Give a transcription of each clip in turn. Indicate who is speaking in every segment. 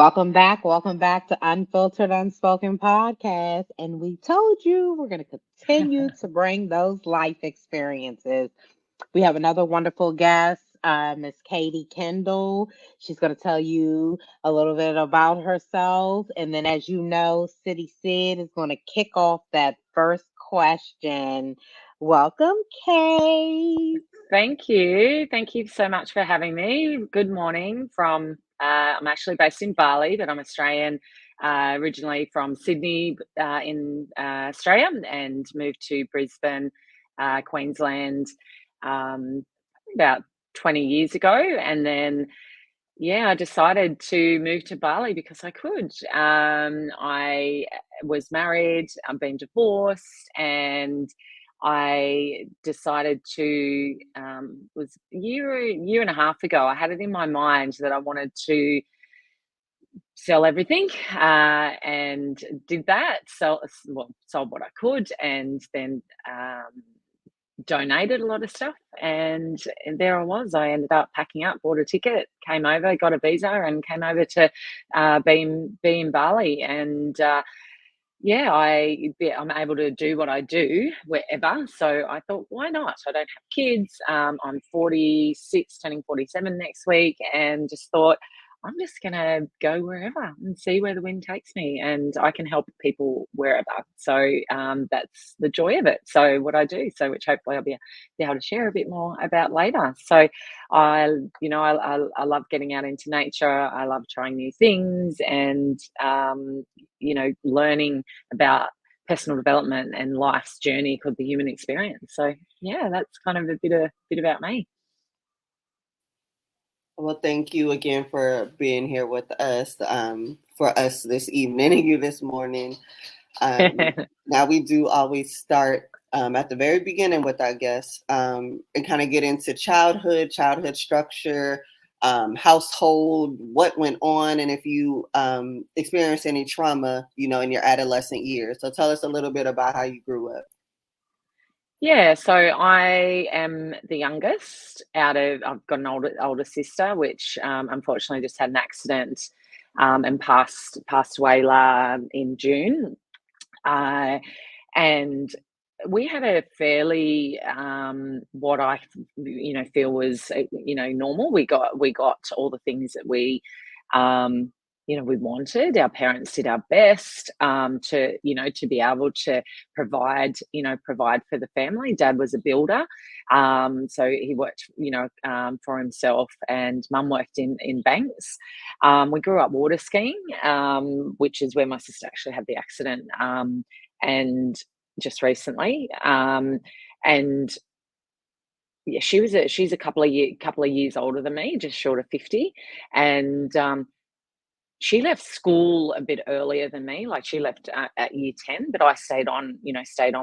Speaker 1: Welcome back to Unfiltered Unspoken Podcast. And we told you we're going to continue to bring those life experiences. We have another wonderful guest, Miss Katie Kendall. She's going to tell you a little bit about herself. And then, as you know, City Sid is going to kick off that first question. Welcome, Kate.
Speaker 2: Thank you. Thank you so much for having me. Good morning from, I'm actually based in Bali, but I'm Australian, originally from Sydney in Australia, and moved to Brisbane, Queensland, about 20 years ago. And then, yeah, I decided to move to Bali because I could. I was married, I've been divorced, and I decided to, was a year and a half ago, I had it in my mind that I wanted to sell everything, and did that. Sold what I could, and then donated a lot of stuff. And there I was. I ended up packing up, bought a ticket, came over, got a visa, and came over to be in Bali. And yeah, I'm able to do what I do wherever. So I thought, why not? I don't have kids. I'm 46, turning 47 next week, and just thought, I'm just going to go wherever and see where the wind takes me, and I can help people wherever. So that's the joy of it. So what I do, so which hopefully I'll be able to share a bit more about later. So I love getting out into nature. I love trying new things, and learning about personal development and life's journey called the human experience. So yeah, that's kind of a bit about me.
Speaker 3: Well, thank you again for being here with us, for us this evening and you this morning. Now we do always start at the very beginning with our guests, and kind of get into childhood structure, household, what went on, and if you experienced any trauma, in your adolescent years. So tell us a little bit about how you grew up.
Speaker 2: Yeah, so I am the youngest I've got an older sister, which unfortunately just had an accident, and passed away in June. And we had a fairly what I feel was normal. We got all the things that we we wanted. Our parents did our best to be able to provide for the family. Dad was a builder, so he worked for himself, and Mum worked in banks. We grew up water skiing, which is where my sister actually had the accident, and just recently, and yeah, she's a couple of years older than me, just short of 50, and she left school a bit earlier than me. Like, she left at year 10, but I stayed on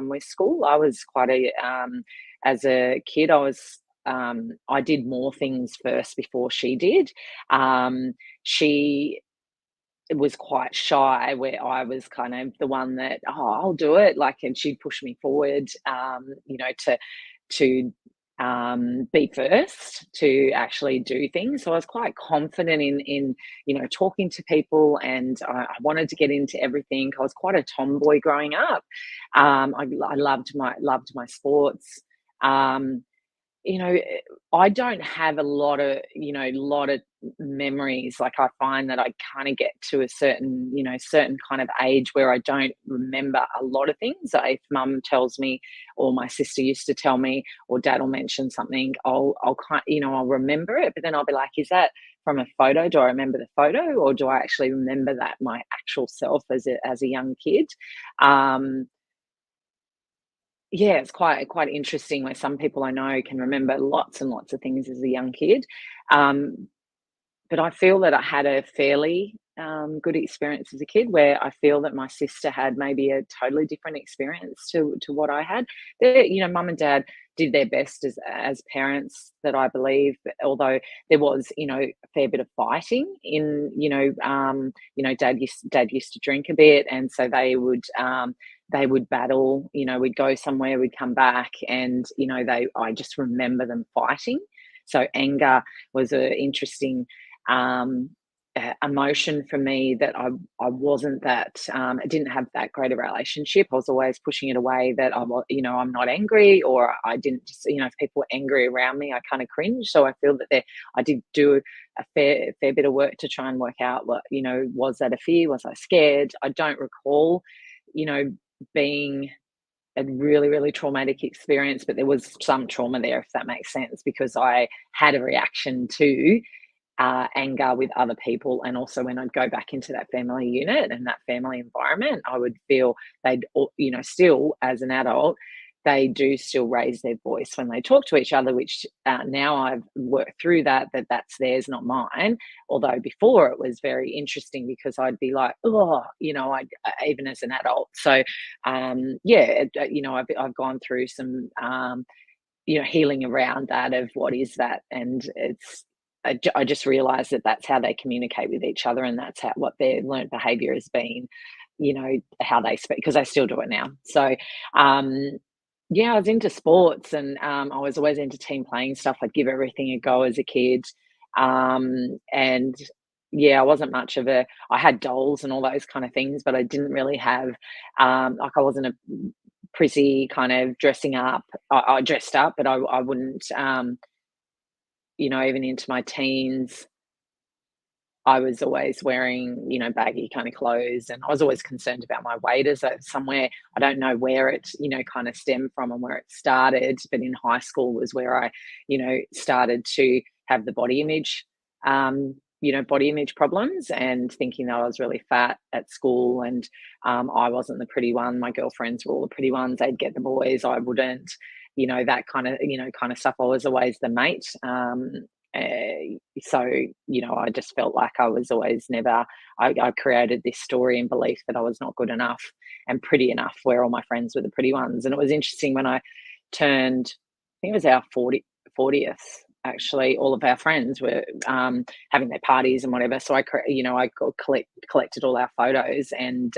Speaker 2: with school. I was quite as a kid, I did more things first before she did. She was quite shy, where I was kind of the one that, I'll do it. Like, and she'd push me forward, to be first, to actually do things. So I was quite confident in talking to people, and I wanted to get into everything. I was quite a tomboy growing up. I loved my sports. I don't have a lot of memories. Like, I find that I kind of get to a certain kind of age where I don't remember a lot of things. So if Mum tells me, or my sister used to tell me, or Dad will mention something, I'll remember it, but then I'll be like, is that from a photo? Do I remember the photo, or do I actually remember that my actual self as a young kid? Yeah, it's quite interesting, where some people I know can remember lots and lots of things as a young kid. But I feel that I had a fairly good experience as a kid, where I feel that my sister had maybe a totally different experience to what I had. Mum and Dad did their best as parents, that I believe, although there was a fair bit of fighting in Dad used to drink a bit, and so they would battle. We'd go somewhere, we'd come back, and I just remember them fighting. So anger was an interesting emotion for me that I wasn't that, I didn't have that great a relationship. I was always pushing it away, that I'm not angry, or I didn't just, if people were angry around me, I kind of cringe. So I feel that I did do a fair bit of work to try and work out what, was that a fear? Was I scared? I don't recall, being a really, really traumatic experience, but there was some trauma there, if that makes sense, because I had a reaction to anger with other people. And also when I'd go back into that family unit and that family environment, I would feel they'd, still as an adult, they do still raise their voice when they talk to each other, which now I've worked through that's theirs, not mine. Although before it was very interesting, because I'd be like, oh, even as an adult. So, I've gone through some, healing around that, of what is that. And I just realized that that's how they communicate with each other, and that's what their learned behavior has been, how they speak, because I still do it now. So, I was into sports, and I was always into team playing stuff. I'd give everything a go as a kid. And I wasn't much of I had dolls and all those kind of things, but I didn't really have, I wasn't a prissy kind of dressing up. I dressed up, but I wouldn't, even into my teens, I was always wearing, baggy kind of clothes, and I was always concerned about my weight as somewhere. I don't know where it, kind of stemmed from and where it started, but in high school was where I, started to have the body image, body image problems, and thinking that I was really fat at school, and I wasn't the pretty one. My girlfriends were all the pretty ones. They'd get the boys, I wouldn't, that kind of stuff. I was always the mate. So, I just felt like I was always never, I created this story and belief that I was not good enough and pretty enough, where all my friends were the pretty ones. And it was interesting when I turned, I think it was our 40th, actually, all of our friends were having their parties and whatever. So I collected all our photos, and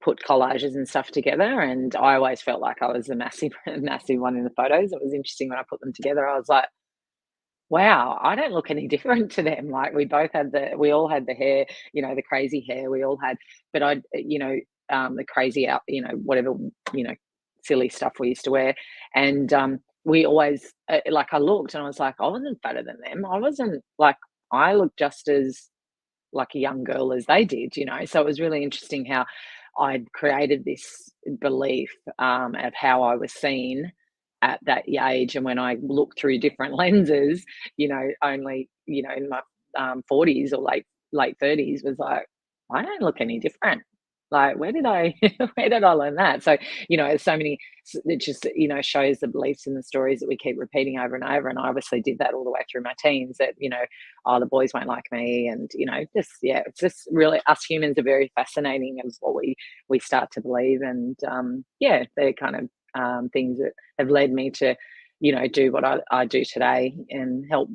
Speaker 2: put collages and stuff together, and I always felt like I was a massive one in the photos. It was interesting when I put them together. I was like, wow, I don't look any different to them. Like, we all had the hair, the crazy hair we all had, but the crazy out, whatever, silly stuff we used to wear. And we always, I looked and I was like, I wasn't fatter than them. I wasn't, like, I looked just as like a young girl as they did, So it was really interesting how I'd created this belief of how I was seen at that age. And when I looked through different lenses, only, in my 40s or late 30s, was like, I don't look any different. Like, where did I learn that? So, there's so many, it just, shows the beliefs and the stories that we keep repeating over and over. And I obviously did that all the way through my teens, that, oh, the boys won't like me. And, it's just really, us humans are very fascinating as what we start to believe. And, they're kind of things that have led me to, do what I do today, and help,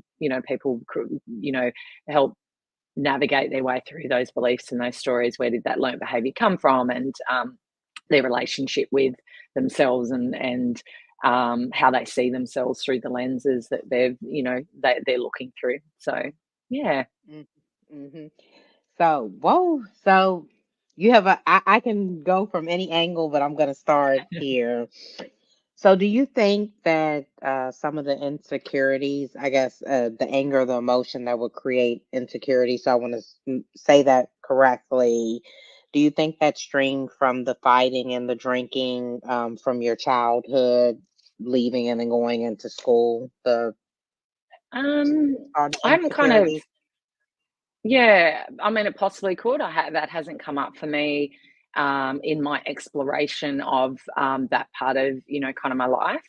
Speaker 2: people, help navigate their way through those beliefs and those stories. Where did that learned behavior come from? And their relationship with themselves, and how they see themselves through the lenses that they're looking through. So, yeah.
Speaker 1: Mm-hmm. So, whoa. So you have I can go from any angle, but I'm going to start here. So, do you think that some of the insecurities, I guess, the anger, the emotion that would create insecurity, so I want to say that correctly, do you think that streamed from the fighting and the drinking from your childhood, leaving and then going into school?
Speaker 2: I'm kind of, I mean, it possibly could. That hasn't come up for me in my exploration of that part of, kind of my life.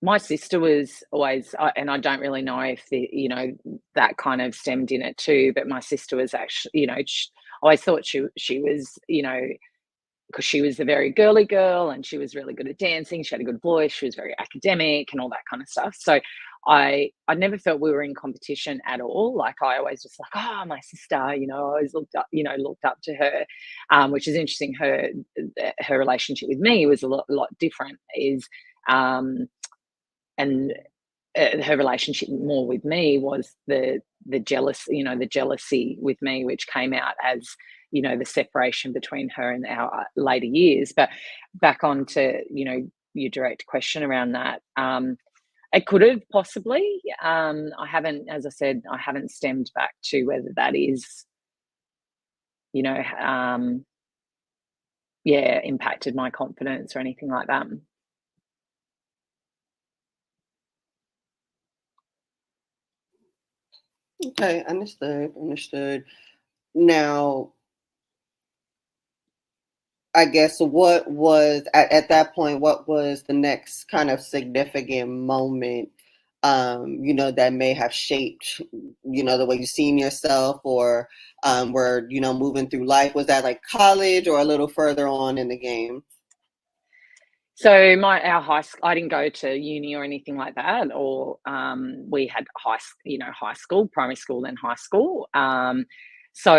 Speaker 2: My sister was always, and I don't really know if that kind of stemmed in it too, but my sister was actually, I always thought she was, because she was a very girly girl, and she was really good at dancing. She had a good voice. She was very academic and all that kind of stuff. So I never felt we were in competition at all. Like, I always just like, oh, my sister, I always looked up to her, which is interesting. Her relationship with me was a lot different. And her relationship more with me was the jealousy with me, which came out as, the separation between her and our later years. But back on to, your direct question around that. It could have possibly. I haven't, as I said, I haven't stemmed back to whether that is, impacted my confidence or anything like that.
Speaker 3: Okay, understood. Now, I guess what was at that point, what was the next kind of significant moment, that may have shaped, the way you seen yourself, or were, moving through life? Was that like college or a little further on in the game?
Speaker 2: So our high school, I didn't go to uni or anything like that, or we had high school, primary school, then high school. So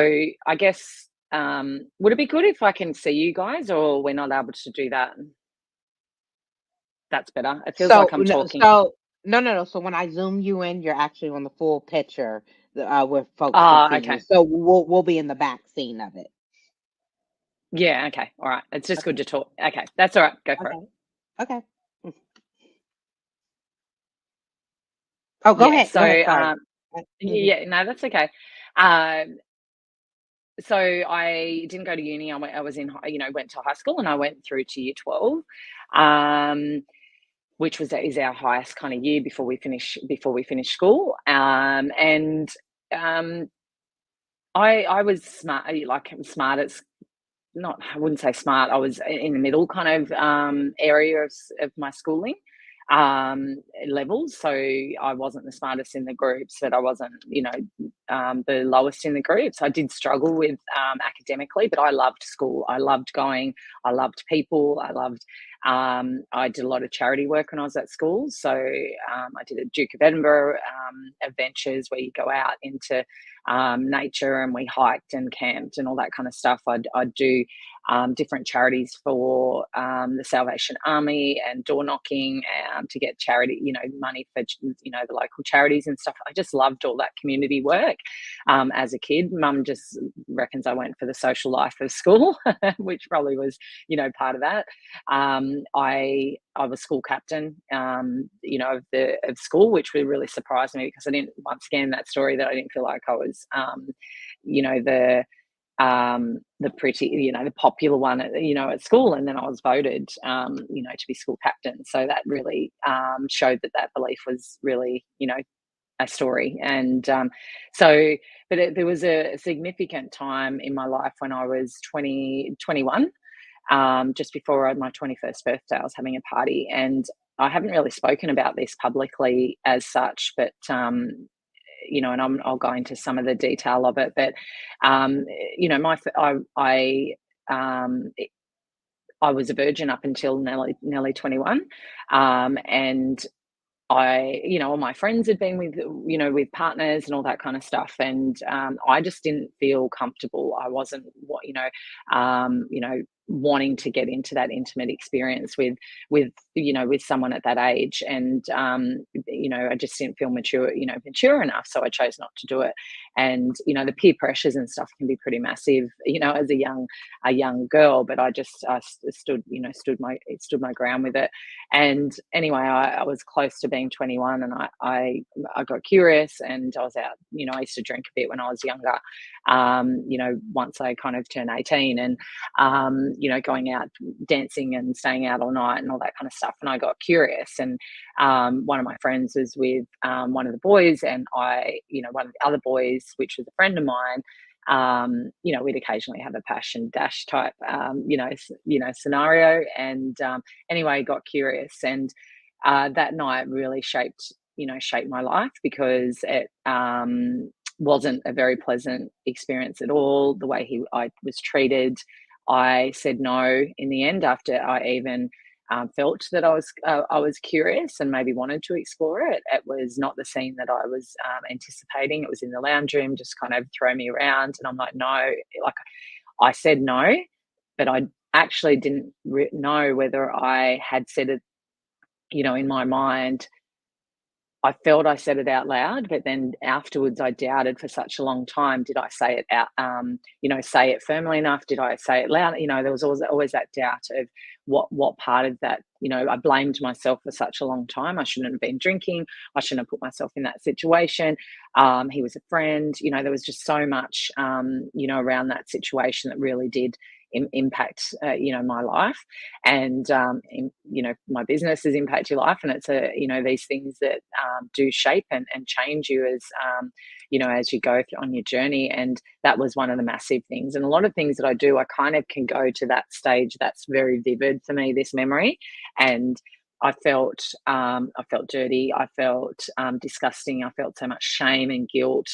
Speaker 2: I guess, would it be good if I can see you guys, or we're not able to do that? That's better. It feels like I'm talking.
Speaker 1: No. So when I zoom you in, you're actually on the full picture where folks
Speaker 2: Ah,
Speaker 1: can see you.
Speaker 2: okay.
Speaker 1: So we'll be in the back scene of it.
Speaker 2: Yeah, okay. All right. It's just good to talk. Okay, that's all right. Go for it.
Speaker 1: Okay. Oh, go ahead.
Speaker 2: So,
Speaker 1: Go ahead. Sorry.
Speaker 2: yeah, no, that's okay. So I didn't go to uni. I was in, went to high school, and I went through to year 12, which is our highest kind of year before we finish school. And I was smart, smart as, not, I wouldn't say smart. I was in the middle kind of area of my schooling levels. So I wasn't the smartest in the groups, but I wasn't, the lowest in the groups. I did struggle with academically, but I loved school. I loved going. I loved people. I did a lot of charity work when I was at school. So I did a Duke of Edinburgh adventures where you go out into nature, and we hiked and camped and all that kind of stuff. I'd do different charities for the Salvation Army, and door knocking to get charity, money for, the local charities and stuff. I just loved all that community work as a kid. Mum just reckons I went for the social life of school, which probably was, part of that. I was school captain, of school, which really surprised me, because I didn't, once again, that story that I didn't feel like I was, the pretty, the popular one at school. And then I was voted, to be school captain. So that really showed that belief was really, a story. And but there was a significant time in my life when I was 21, just before my 21st birthday. I was having a party, and I haven't really spoken about this publicly as such, but and I'll go into some of the detail of it. But I was a virgin up until nearly 21, and all my friends had been with partners and all that kind of stuff, and I just didn't feel comfortable. I wasn't, wanting to get into that intimate experience with someone at that age, and I just didn't feel mature enough, so I chose not to do it. And the peer pressures and stuff can be pretty massive, as a young girl, but I stood my ground with it. And anyway, I was close to being 21, and I got curious, and I was out, I used to drink a bit when I was younger, once I kind of turned 18, and going out dancing and staying out all night and all that kind of stuff. And I got curious, and one of my friends was with one of the boys, and one of the other boys, which was a friend of mine, we'd occasionally have a passion dash type, scenario. And anyway, got curious, and that night really shaped my life, because it wasn't a very pleasant experience at all. The way I was treated, I said no in the end, after I even felt that I was curious and maybe wanted to explore it. It was not the scene that I was anticipating. It was in the lounge room, just kind of throw me around, and I'm like, no. Like, I said no, but I actually didn't know whether I had said it, in my mind, I felt I said it out loud, but then afterwards I doubted for such a long time. Did I say it out, say it firmly enough? Did I say it loud? There was always that doubt of what part of that, I blamed myself for such a long time. I shouldn't have been drinking. I shouldn't have put myself in that situation. He was a friend. There was just so much, around that situation that really did impact, my life, and my business has impacted your life, and it's these things that do shape and change you as you go on your journey. And that was one of the massive things. And a lot of things that I do, I kind of can go to that stage that's very vivid for me, this memory. And I felt dirty. I felt disgusting. I felt so much shame and guilt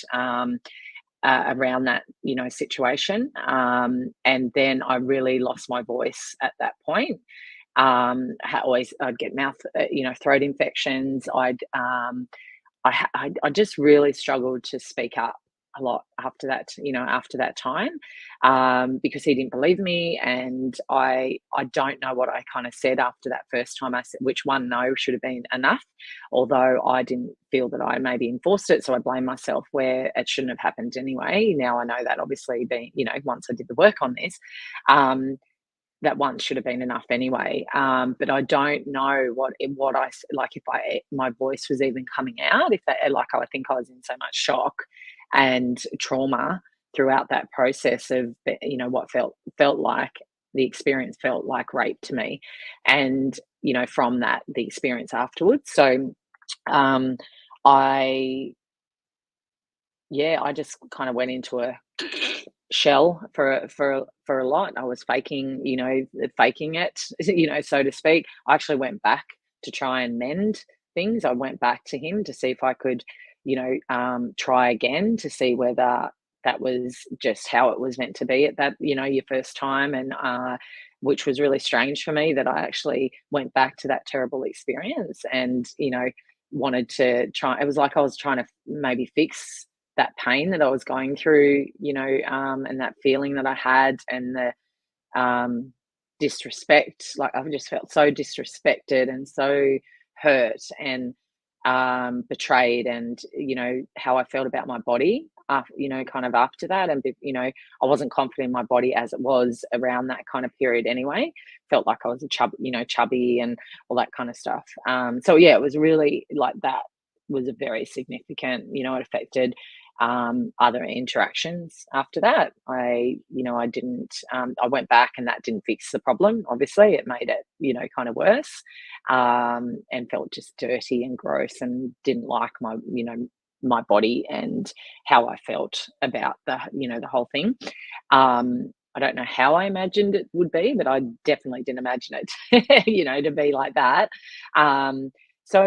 Speaker 2: around that, situation. And then I really lost my voice at that point. I'd get throat infections. I just really struggled to speak up a lot after that time, because he didn't believe me. And I don't know what I kind of said after that first time. I said, which one no should have been enough, although I didn't feel that I maybe enforced it. So I blame myself where it shouldn't have happened anyway. Now I know that, obviously, once I did the work on this, that once should have been enough anyway. But I don't know if my voice was even coming out, I think I was in so much shock and trauma throughout that process of, what felt like, the experience felt like rape to me. And, from that, the experience afterwards. So, I just kind of went into a shell for a lot. I was faking it, so to speak. I actually went back to try and mend things. I went back to him to see if I could, try again, to see whether that was just how it was meant to be at that, your first time. And which was really strange for me, that I actually went back to that terrible experience and, wanted to try. It was like I was trying to maybe fix that pain that I was going through, and that feeling that I had, and the disrespect. Like, I just felt so disrespected and so hurt and betrayed, and how I felt about my body, kind of after that. And I wasn't confident in my body as it was around that kind of period anyway. Felt like I was chubby and all that kind of stuff. So yeah, it was really like that was a very significant, it affected other interactions after that. I went back, and that didn't fix the problem. Obviously, it made it, kind of worse, and felt just dirty and gross, and didn't like my body and how I felt about the whole thing. I don't know how I imagined it would be, but I definitely didn't imagine it, to be like that. So,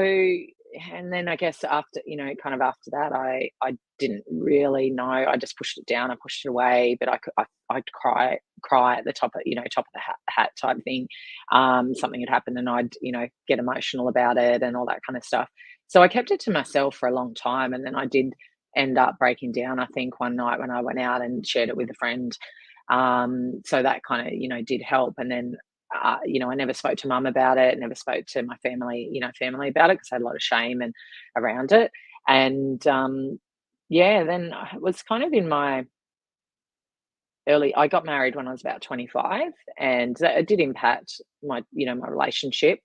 Speaker 2: and then I guess after, after that, I didn't really know. I just pushed it down. I pushed it away, but I'd cry at the top of the hat type thing. Something had happened, and I'd, get emotional about it and all that kind of stuff. So I kept it to myself for a long time. And then I did end up breaking down, I think, one night when I went out and shared it with a friend. So that kind of, did help. And then, I never spoke to mum about it, never spoke to my family about it, because I had a lot of shame and around it. And, then it was kind of in my I got married when I was about 25, and it did impact my relationship,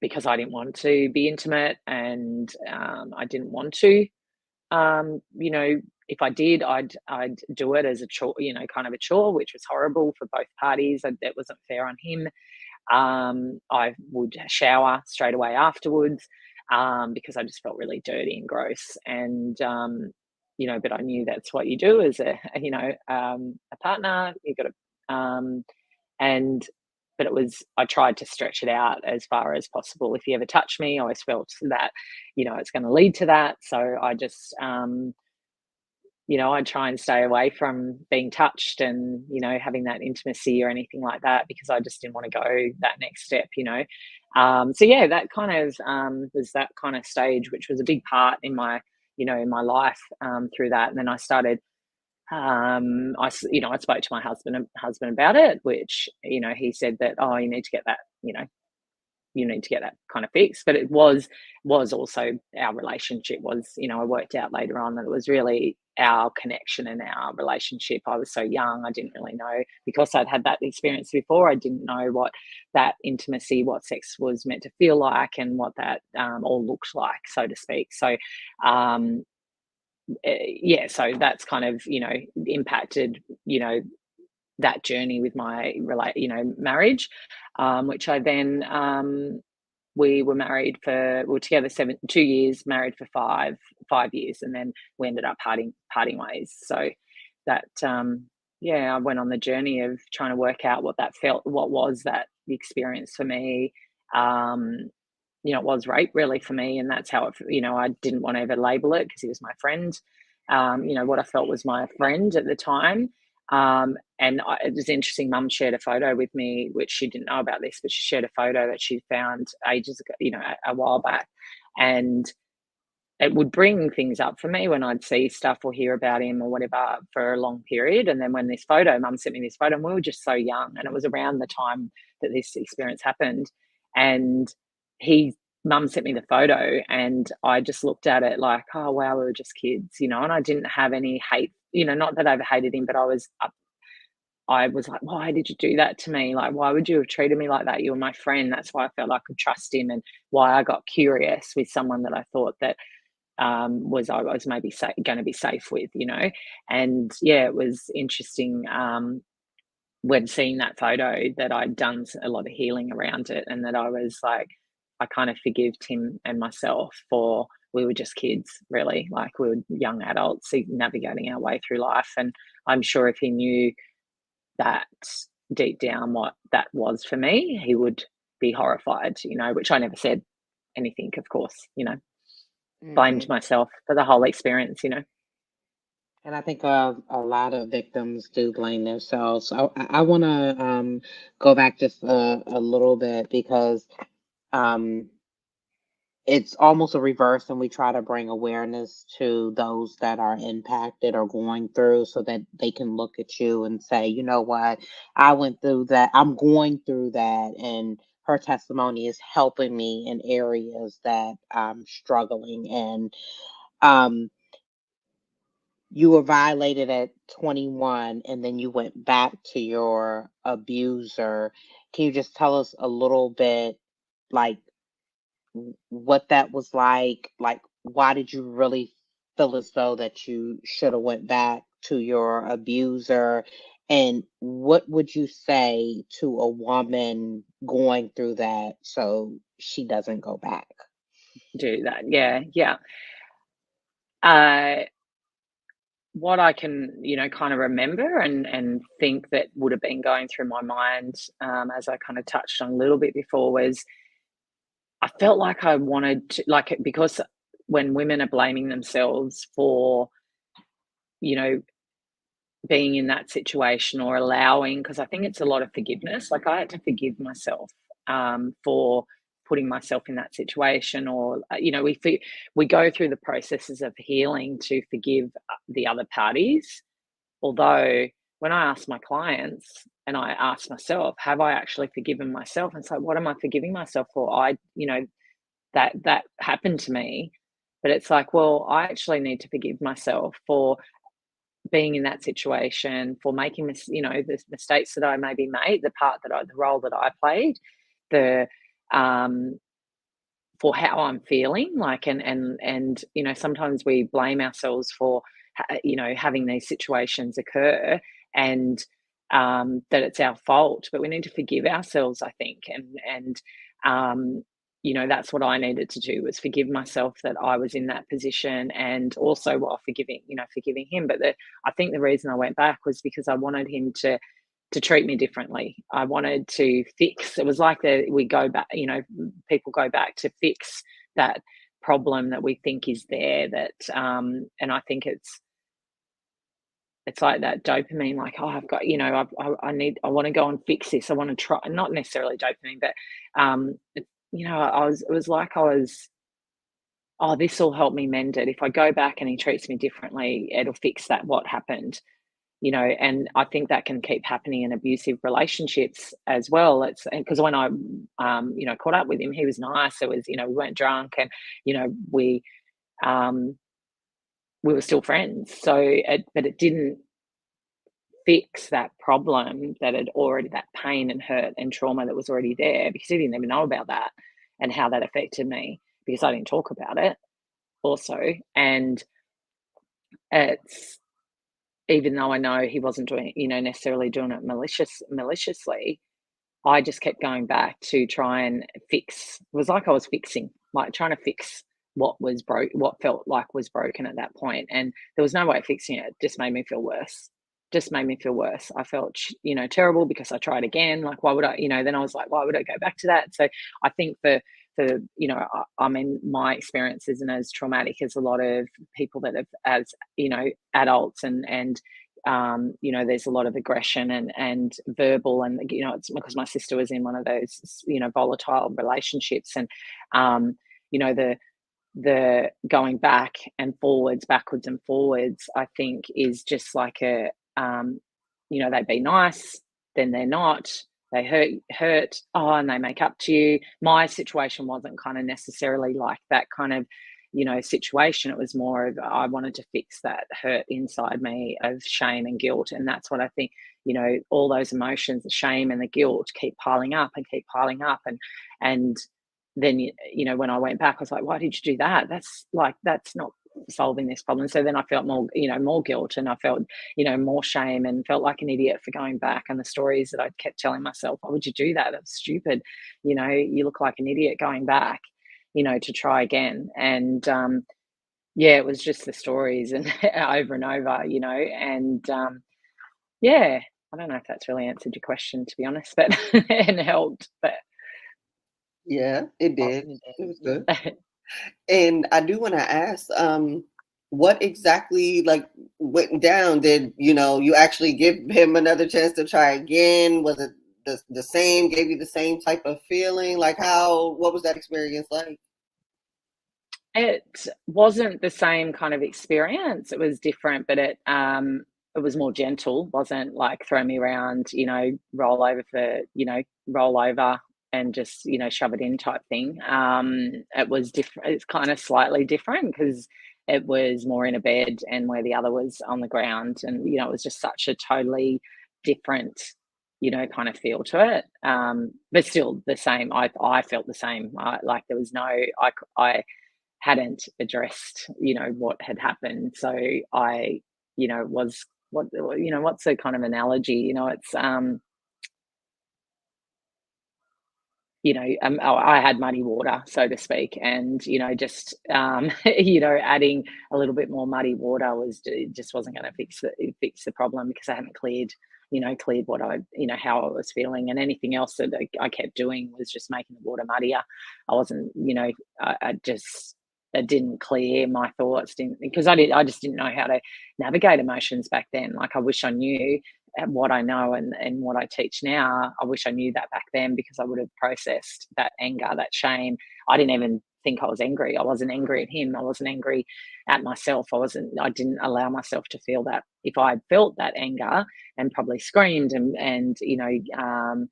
Speaker 2: because I didn't want to be intimate, and, I didn't want to, if I did, I'd do it as a chore, kind of a chore, which was horrible for both parties. That wasn't fair on him. I would shower straight away afterwards, because I just felt really dirty and gross. And, but I knew that's what you do as a partner. You got to, but I tried to stretch it out as far as possible. If you ever touch me, I always felt that, it's going to lead to that. So I just, I try and stay away from being touched and, having that intimacy or anything like that, because I just didn't want to go that next step, So yeah, that kind of was that kind of stage, which was a big part in my, in my life through that. And then I started, I spoke to my husband about it, which, he said that, oh, you need to get that, you need to get that kind of fixed. But it was also our relationship was, you know, I worked out later on that it was really our connection and our relationship. I was so young, I didn't really know, because I'd had that experience before. I didn't know what that intimacy, what sex was meant to feel like, and what that all looked like, so to speak. So yeah, so that's kind of, you know, impacted, you know, that journey with my marriage, which I then we were married for, we were together 2 years, married for 5 years, and then we ended up parting ways. So that yeah, I went on the journey of trying to work out what that felt, what was that experience for me. You know, it was rape really for me, and that's how it, you know, I didn't want to ever label it because he was my friend. You know, what I felt was my friend at the time. It was interesting. Mum shared a photo with me, which she didn't know about this, but she shared a photo that she found ages ago, you know, a while back, and it would bring things up for me when I'd see stuff or hear about him or whatever for a long period. And then when Mum sent me this photo, and we were just so young, and it was around the time that this experience happened, and Mum sent me the photo, and I just looked at it like, oh wow, we were just kids, you know. And I didn't have any hate, you know, not that I ever hated him, but I was like, why did you do that to me? Like, why would you have treated me like that? You were my friend. That's why I felt I could trust him, and why I got curious with someone that I thought that I was maybe going to be safe with, you know. And yeah, it was interesting when seeing that photo that I'd done a lot of healing around it, and that I was like, I kind of forgived him and myself for, we were just kids, really. Like, we were young adults navigating our way through life. And I'm sure if he knew that deep down what that was for me, he would be horrified, you know, which I never said anything, of course, you know. Blamed myself for the whole experience, you know.
Speaker 1: And I think a lot of victims do blame themselves. So I want to go back just a little bit, because um, it's almost a reverse, and we try to bring awareness to those that are impacted or going through, so that they can look at you and say, you know what, I went through that, I'm going through that, and her testimony is helping me in areas that I'm struggling. And um, you were violated at 21, and then you went back to your abuser. Can you just tell us a little bit, like, what that was like? Like, why did you really feel as though that you should have went back to your abuser? And what would you say to a woman going through that so she doesn't go back?
Speaker 2: Do that. Yeah. What I can, you know, kind of remember and think that would have been going through my mind, as I kind of touched on a little bit before, was I felt like I wanted to, like, because when women are blaming themselves for, you know, being in that situation, or allowing, because I think it's a lot of forgiveness. Like, I had to forgive myself for putting myself in that situation, or you know, we go through the processes of healing to forgive the other parties. Although when I ask my clients, and I ask myself, have I actually forgiven myself? And so, what am I forgiving myself for? You know, that happened to me, but it's like, well, I actually need to forgive myself for being in that situation, for making you know, the mistakes that I maybe made, the role that I played, the for how I'm feeling, like, and you know, sometimes we blame ourselves for you know, having these situations occur, and that it's our fault, but we need to forgive ourselves, I think. And you know, that's what I needed to do, was forgive myself that I was in that position, and also while forgiving him. But I think the reason I went back was because I wanted him to treat me differently. I wanted to fix. It was like we go back, you know, people go back to fix that problem that we think is there. That and I think it's like that dopamine, like, oh, I've got, you know, I want to go and fix this. I want to try, not necessarily dopamine, but you know, it was like I was, oh, this will help me mend it. If I go back and he treats me differently, it'll fix that, what happened. you know, and I think that can keep happening in abusive relationships as well. It's because when I, you know, caught up with him, he was nice. It was, you know, we weren't drunk, and you know, we were still friends. So, but it didn't fix that problem that had already, that pain and hurt and trauma that was already there, because he didn't even know about that and how that affected me, because I didn't talk about it also. And it's, even though I know he wasn't doing, you know, necessarily doing it maliciously, I just kept going back to try and fix. It was like I was fixing, like trying to fix what was broke, what felt like was broken at that point, and there was no way of fixing it. It just made me feel worse. Just made me feel worse. I felt, you know, terrible because I tried again. Like, why would I, you know? Then I was like, why would I go back to that? So I think for you know, I mean, my experience isn't as traumatic as a lot of people that have, as you know, adults, and you know, there's a lot of aggression and verbal, and you know, it's because my sister was in one of those, you know, volatile relationships, and you know, the going back and forwards, backwards and forwards, I think is just like a, you know, they'd be nice, then they're not, they hurt, oh, and they make up to you. My situation wasn't kind of necessarily like that kind of, you know, situation. It was more of, I wanted to fix that hurt inside me of shame and guilt. And that's what I think, you know, all those emotions, the shame and the guilt keep piling up and keep piling up. And then, you know, when I went back, I was like, why did you do that? That's like, that's not solving this problem. So then I felt more, you know, more guilt, and I felt, you know, more shame, and felt like an idiot for going back. And the stories that I kept telling myself, why would you do that? That's stupid. You know, you look like an idiot going back, you know, to try again. And yeah, it was just the stories and over and over, you know, and yeah, I don't know if that's really answered your question, to be honest, but and helped, but
Speaker 3: Yeah, it did. It was good. And I do want to ask, what exactly like went down? Did you know you actually give him another chance to try again? Was it the same? Gave you the same type of feeling? Like how? What was that experience like?
Speaker 2: it wasn't the same kind of experience. It was different, but it was more gentle. Wasn't like throw me around, you know, roll over for, you know, roll over and just, you know, shove it in type thing. It was different. It's kind of slightly different because it was more in a bed, and where the other was on the ground, and you know, it was just such a totally different, you know, kind of feel to it. But still the same. I felt the same. Like there was no, I hadn't addressed, you know, what had happened. So I, you know, was what, you know, what's the kind of analogy? You know, it's you know, I had muddy water, so to speak, and you know, just you know, adding a little bit more muddy water was, it just wasn't going to fix the problem, because I hadn't cleared, you know, cleared what I, you know, how I was feeling, and anything else that I kept doing was just making the water muddier. I wasn't, you know, I just, it didn't clear my thoughts, didn't, because I just didn't know how to navigate emotions back then. Like I wish I knew what I know and what I teach now. I wish I knew that back then, because I would have processed that anger, that shame. I didn't even think I was angry. I wasn't angry at him. I wasn't angry at myself. I didn't allow myself to feel that. If I had felt that anger and probably screamed and you know,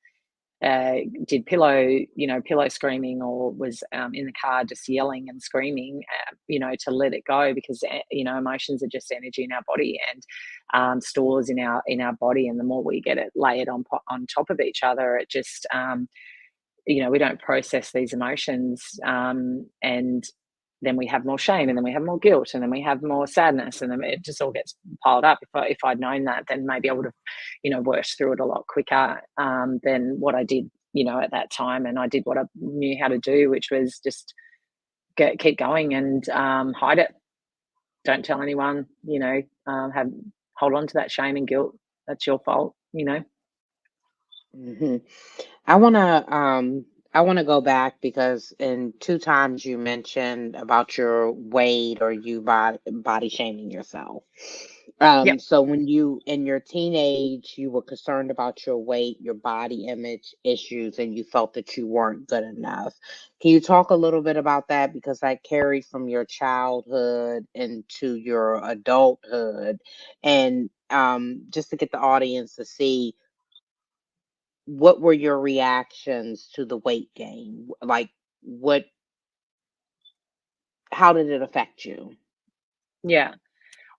Speaker 2: did pillow screaming, or was in the car just yelling and screaming, you know, to let it go, because you know, emotions are just energy in our body, and stores in our body, and the more we get it layered on top of each other, it just you know, we don't process these emotions, and then we have more shame, and then we have more guilt, and then we have more sadness, and then it just all gets piled up. If I'd known that, then maybe I would have, you know, worked through it a lot quicker than what I did, you know, at that time. And I did what I knew how to do, which was just keep going and hide it. Don't tell anyone, you know, hold on to that shame and guilt. That's your fault, you know.
Speaker 1: Hmm. I wanna I wanna go back because in two times you mentioned about your weight or you body shaming yourself.
Speaker 2: Yep.
Speaker 1: So when you in your teenage you were concerned about your weight, your body image issues, and you felt that you weren't good enough. Can you talk a little bit about that? Because that carried from your childhood into your adulthood. And just to get the audience to see what were your reactions to the weight gain? Like, how did it affect you?
Speaker 2: Yeah.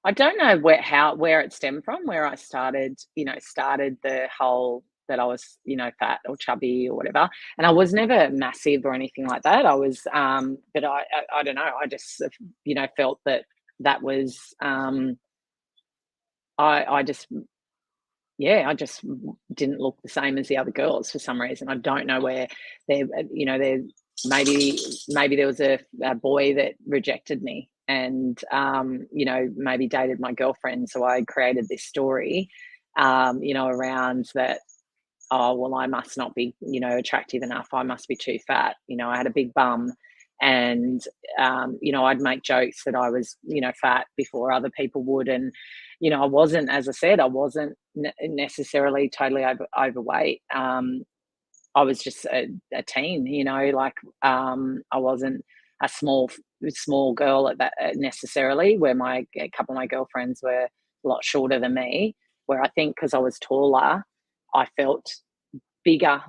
Speaker 2: I don't know where it stemmed from, where I started the whole that I was, fat or chubby or whatever. And I was never massive or anything like that. I was, but I don't know. I just, felt that was, I just, yeah, I just didn't look the same as the other girls for some reason. I don't know where they're maybe there was a boy that rejected me and maybe dated my girlfriend. So I created this story, around that. Oh, well, I must not be, attractive enough. I must be too fat. I had a big bum. And, I'd make jokes that I was, fat before other people would. And, I wasn't, as I said, I wasn't necessarily totally overweight. I was just a teen, I wasn't a small girl at that necessarily, where a couple of my girlfriends were a lot shorter than me, where I think because I was taller, I felt bigger,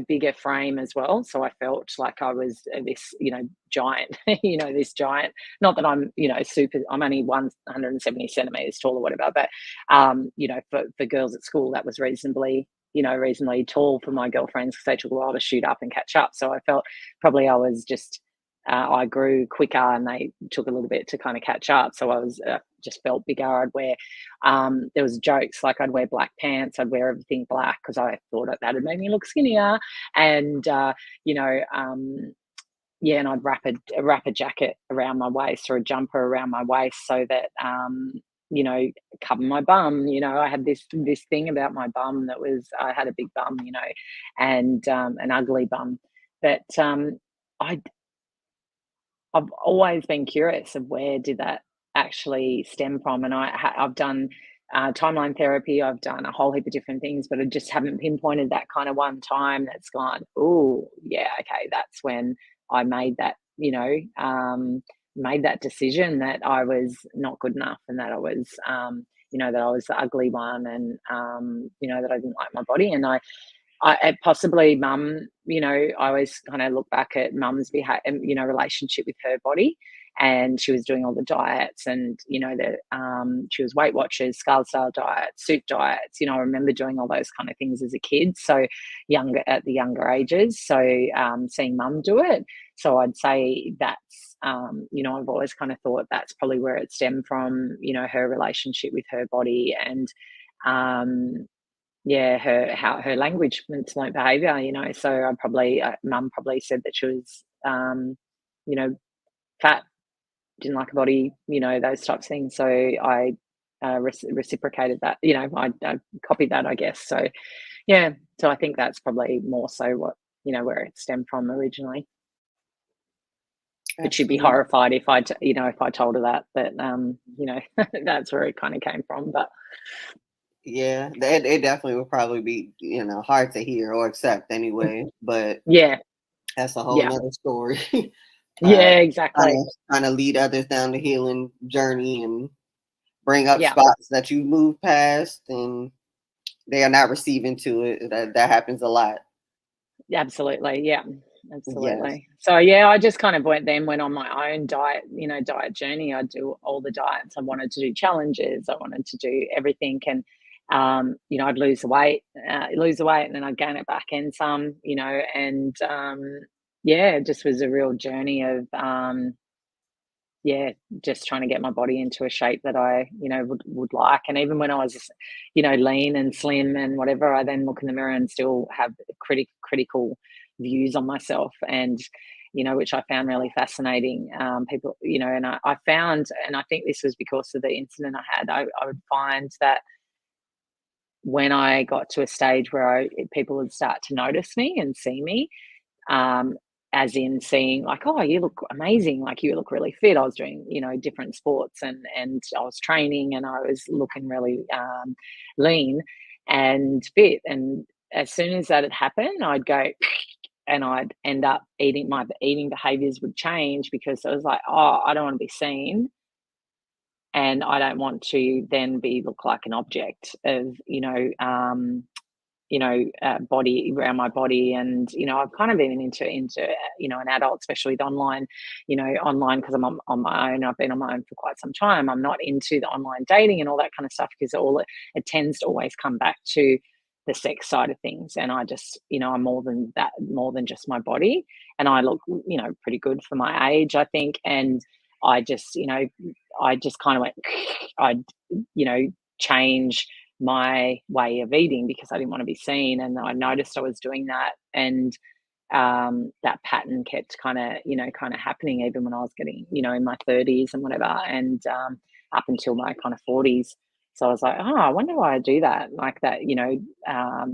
Speaker 2: bigger frame as well. So I felt like I was this, giant, this giant, not that I'm, super, I'm only 170 centimeters tall or whatever, but, for girls at school, that was reasonably tall for my girlfriends because they took a while to shoot up and catch up. So I felt probably I was just, I grew quicker and they took a little bit to kind of catch up. So I was just felt bigger. I'd wear, there was jokes like I'd wear black pants. I'd wear everything black because I thought that would make me look skinnier. And, yeah, and I'd wrap a jacket around my waist or a jumper around my waist so that, cover my bum. I had this thing about my bum that was I had a big bum, and an ugly bum. But I I've always been curious of where did that actually stem from, and I've done timeline therapy. I've done a whole heap of different things, but I just haven't pinpointed that kind of one time that's gone. Oh, yeah, okay, that's when I made that. Made that decision that I was not good enough, and that I was, that I was the ugly one, and that I didn't like my body, and possibly mum, I always kind of look back at mum's relationship with her body. And she was doing all the diets and, she was Weight Watchers, Scale Style diets, soup diets. I remember doing all those kind of things as a kid. So at the younger ages. So seeing mum do it. So I'd say that's, I've always kind of thought that's probably where it stemmed from, her relationship with her body and, yeah, her language and learnt behaviour, so I probably mum probably said that she was, you know, fat, didn't like her body, those types of things. So I reciprocated that, I copied that, I guess. So yeah, so I think that's probably more so what, where it stemmed from originally. But she'd be horrified if if I told her that, that's where it kind of came from. But
Speaker 3: yeah, it definitely would probably be, hard to hear or accept anyway, but
Speaker 2: yeah,
Speaker 3: that's a whole nother story.
Speaker 2: Yeah, exactly.
Speaker 3: Trying to lead others down the healing journey and bring up spots that you moved past and they are not receiving to it. That happens a lot.
Speaker 2: Absolutely. Yeah. Absolutely. Yes. So yeah, I just kind of went on my own diet journey. I'd do all the diets. I wanted to do challenges. I wanted to do everything. And I'd lose the weight, and then I'd gain it back and some, and it just was a real journey of just trying to get my body into a shape that I, would like. And even when I was, lean and slim and whatever, I then look in the mirror and still have critical views on myself, and which I found really fascinating. People, and I found, and I think this was because of the incident I had, I would find that when I got to a stage where people would start to notice me and see me, as in seeing like, oh, you look amazing, like you look really fit. I was doing, different sports and I was training and I was looking really lean and fit. And as soon as that had happened, I'd go and I'd end up my eating behaviors would change because I was like, oh, I don't want to be seen and I don't want to then look like an object of, body around my body. And, I've kind of been into, an adult, especially with online, because I'm on my own. I've been on my own for quite some time. I'm not into the online dating and all that kind of stuff, because it tends to always come back to the sex side of things. And I just, I'm more than that, more than just my body. And I look, pretty good for my age, I think. And I just, I just kind of went, I'd, change my way of eating because I didn't want to be seen. And I noticed I was doing that. And that pattern kept kind of happening even when I was getting, in my 30s and whatever, and up until my kind of 40s. So I was like, oh, I wonder why I do that. Like that,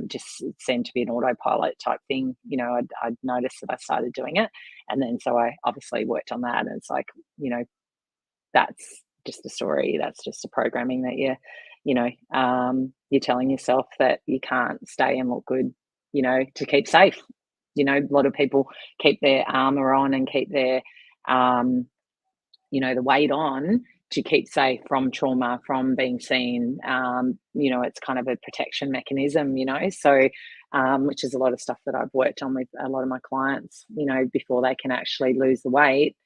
Speaker 2: just seemed to be an autopilot type thing. I'd noticed that I started doing it. And then so I obviously worked on that. And it's like, that's just a story. That's just a programming that you're telling yourself that you can't stay and look good, to keep safe. A lot of people keep their armor on and keep their, the weight on to keep safe from trauma, from being seen. It's kind of a protection mechanism, so, which is a lot of stuff that I've worked on with a lot of my clients, before they can actually lose the weight.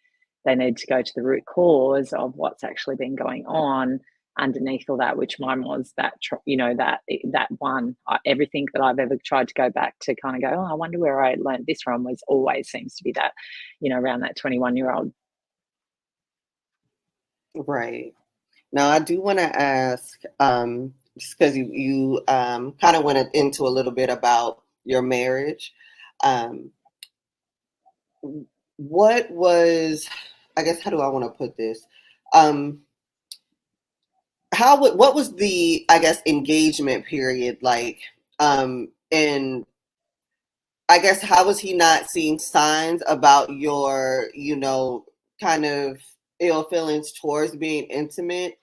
Speaker 2: They need to go to the root cause of what's actually been going on underneath all that, which mine was that, that one, everything that I've ever tried to go back to kind of go, oh, I wonder where I learned this from, was always seems to be that, around that 21-year-old.
Speaker 3: Right. Now, I do want to ask, just because you kind of went into a little bit about your marriage. What was, I guess, how do I want to put this? What was the, I guess, engagement period like? And I guess, how was he not seeing signs about your, kind of ill feelings towards being intimate?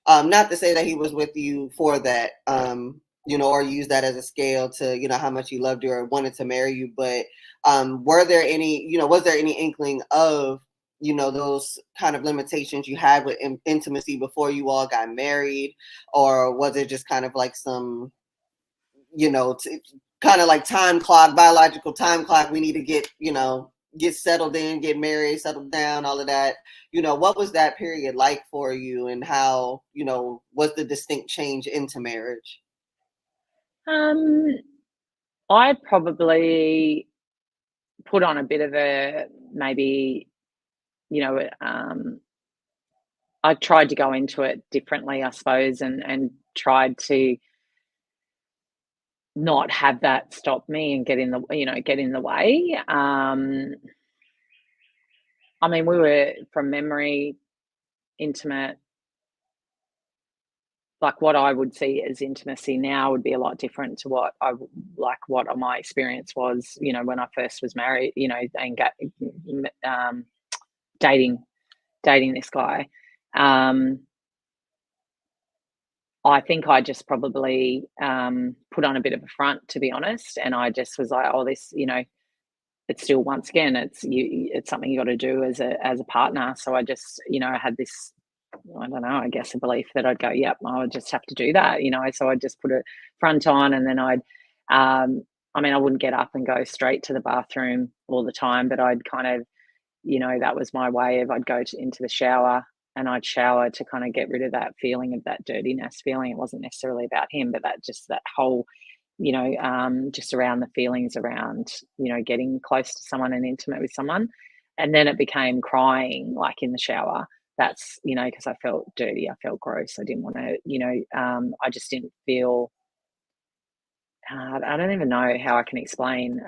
Speaker 3: Not to say that he was with you for that, or use that as a scale to, how much he loved you or wanted to marry you. But was there any inkling of, those kind of limitations you had with intimacy before you all got married? Or was it just kind of like some, kind of like biological time clock? We need to get settled in, get married, settled down, all of that. What was that period like for you, and how, was the distinct change into marriage?
Speaker 2: I probably put on a bit of a, maybe, I tried to go into it differently, I suppose, and tried to not have that stop me and get in the way. I mean, we were, from memory, intimate. Like, what I would see as intimacy now would be a lot different to what my experience was, when I first was married, and dating this guy. I think I just probably put on a bit of a front, to be honest, and I just was like, oh, this, it's still, once again, it's something you got to do as a partner. So I just, I had this, I don't know, I guess, a belief that I'd go, yep, I would just have to do that, so I'd just put a front on, and then I'd, I wouldn't get up and go straight to the bathroom all the time, but I'd kind of, that was my way of, I'd go into the shower and I'd shower to kind of get rid of that feeling, of that dirtiness feeling. It wasn't necessarily about him, but that whole, just around the feelings around, getting close to someone and intimate with someone. And then it became crying, like in the shower. That's, because I felt dirty, I felt gross. I didn't want to, I just didn't feel, I don't even know how I can explain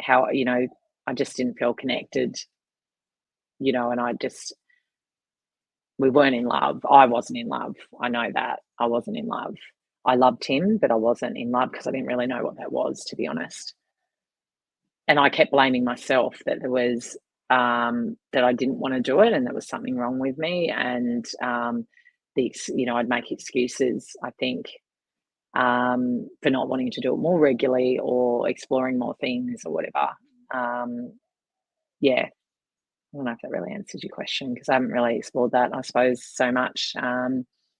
Speaker 2: how, I just didn't feel connected, and we weren't in love. I wasn't in love. I know that. I wasn't in love. I loved him, but I wasn't in love because I didn't really know what that was, to be honest. And I kept blaming myself that there was, that I didn't want to do it, and there was something wrong with me. And, I'd make excuses, I think, for not wanting to do it more regularly or exploring more things or whatever. Yeah. don't know if that really answers your question, because I haven't really explored that, I suppose, so much.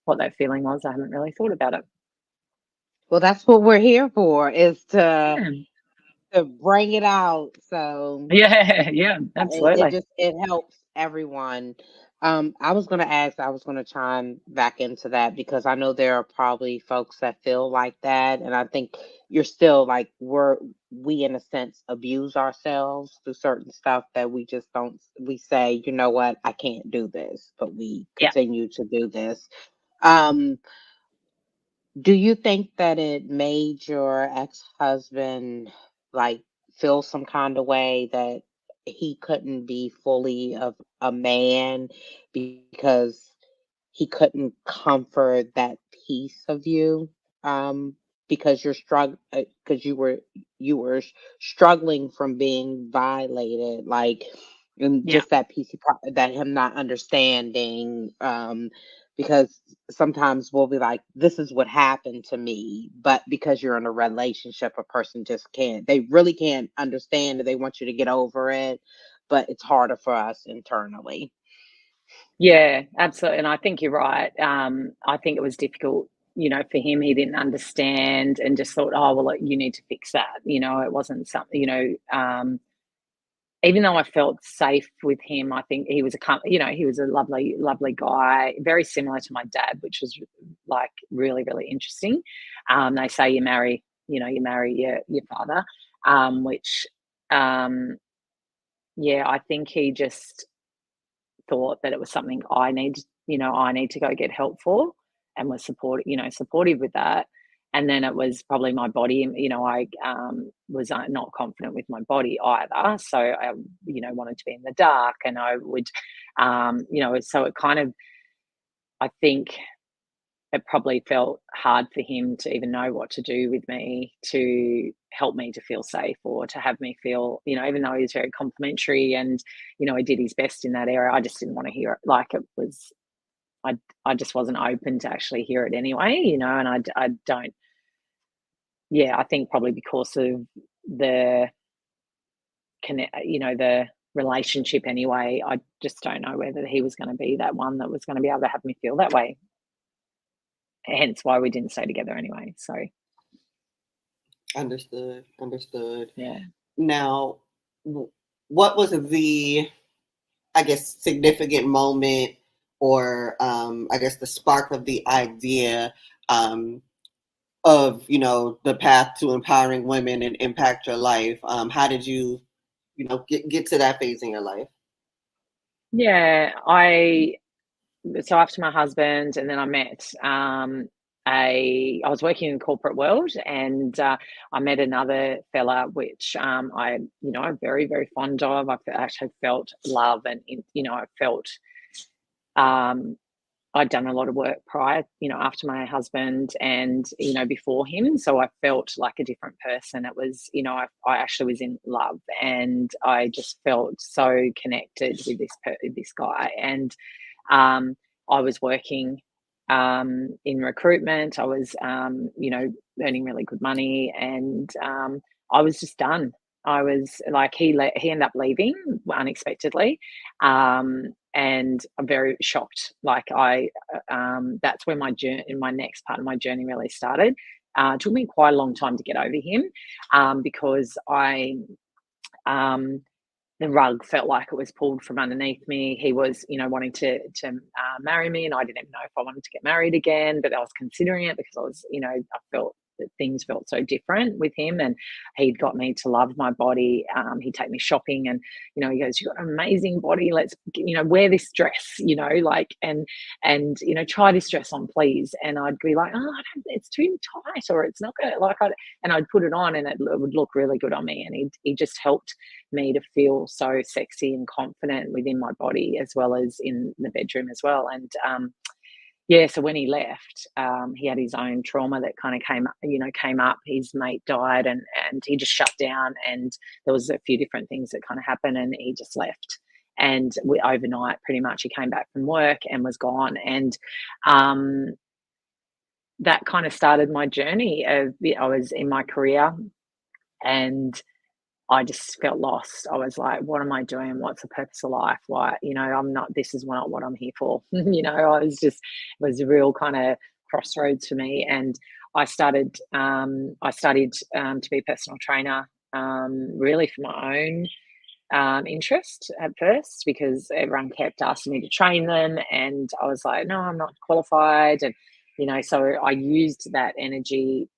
Speaker 2: What that feeling was, I haven't really thought about it.
Speaker 1: Well, that's what we're here for, is to
Speaker 2: Yeah,
Speaker 1: bring it out. So
Speaker 2: yeah, absolutely.
Speaker 1: it helps everyone. I was gonna ask, I was gonna chime back into that because I know there are probably folks that feel like that, and I think you're still like we in a sense abuse ourselves through certain stuff that we just don't. We say, you know what, I can't do this, but we
Speaker 2: Yeah.
Speaker 1: continue to do this. Um, do you think that it made your ex-husband like feel some kind of way that he couldn't be fully of a man because he couldn't comfort that piece of you? Um, because because struggling from being violated, like, and
Speaker 2: Yeah.
Speaker 1: just that piece that him not understanding. Because sometimes we'll be like, this is what happened to me, but because you're in a relationship, a person just can't, they really can't understand it. They want you to get over it, but it's harder for us internally.
Speaker 2: Yeah, absolutely. And I think you're right. I think it was difficult, for him. He didn't understand and just thought, oh, well, like, you need to fix that. It wasn't something, even though I felt safe with him, I think he was he was a lovely, lovely guy, very similar to my dad, which was like really, really interesting. They say you marry your father, which, yeah, I think he just thought that it was something I need to go get help for, and was supportive with that. And then it was probably my body, I was not confident with my body either. So I, wanted to be in the dark, and I would, so it kind of, I think it probably felt hard for him to even know what to do with me to help me to feel safe, or to have me feel, even though he was very complimentary and, he did his best in that area, I just didn't want to hear it. Like, it was, I just wasn't open to actually hear it anyway, and I don't, yeah, I think probably because of the the relationship anyway, I just don't know whether he was going to be that one that was going to be able to have me feel that way. Hence why we didn't stay together anyway. So
Speaker 3: Understood.
Speaker 2: yeah.
Speaker 3: Now, what was the, I guess, significant moment, or I guess the spark of the idea of, the path to empowering women and impact your life? How did you, get to that phase in your life?
Speaker 2: Yeah, so after my husband, and then I met I was working in the corporate world, and I met another fella, which I'm very, very fond of. I actually felt love, and I felt um, I'd done a lot of work prior, after my husband, and before him, so I felt like a different person. It was, I actually was in love, and I just felt so connected with this guy. And I was working in recruitment. I was, earning really good money, and I was just done. I was like, he ended up leaving unexpectedly, and I'm very shocked. Like, that's where my next part of my journey really started. It took me quite a long time to get over him, because the rug felt like it was pulled from underneath me. He was, wanting to marry me, and I didn't even know if I wanted to get married again, but I was considering it because I was, I felt that things felt so different with him, and he'd got me to love my body. He'd take me shopping, and he goes, "You've got an amazing body. Let's, wear this dress, like, and try this dress on, please." And I'd be like, "Oh, it's too tight, or it's not gonna like." And I'd put it on, and it would look really good on me. And he just helped me to feel so sexy and confident within my body, as well as in the bedroom as well. And yeah, so when he left, he had his own trauma that kind of came up. His mate died, and he just shut down, and there was a few different things that kind of happened, and he just left. And overnight, pretty much, he came back from work and was gone. And that kind of started my journey of, I was in my career, and I just felt lost. I was like, what am I doing? What's the purpose of life? Why, I'm not, this is not what I'm here for. It was a real kind of crossroads for me. And I studied to be a personal trainer, really for my own interest at first, because everyone kept asking me to train them. And I was like, no, I'm not qualified. And, so I used that energy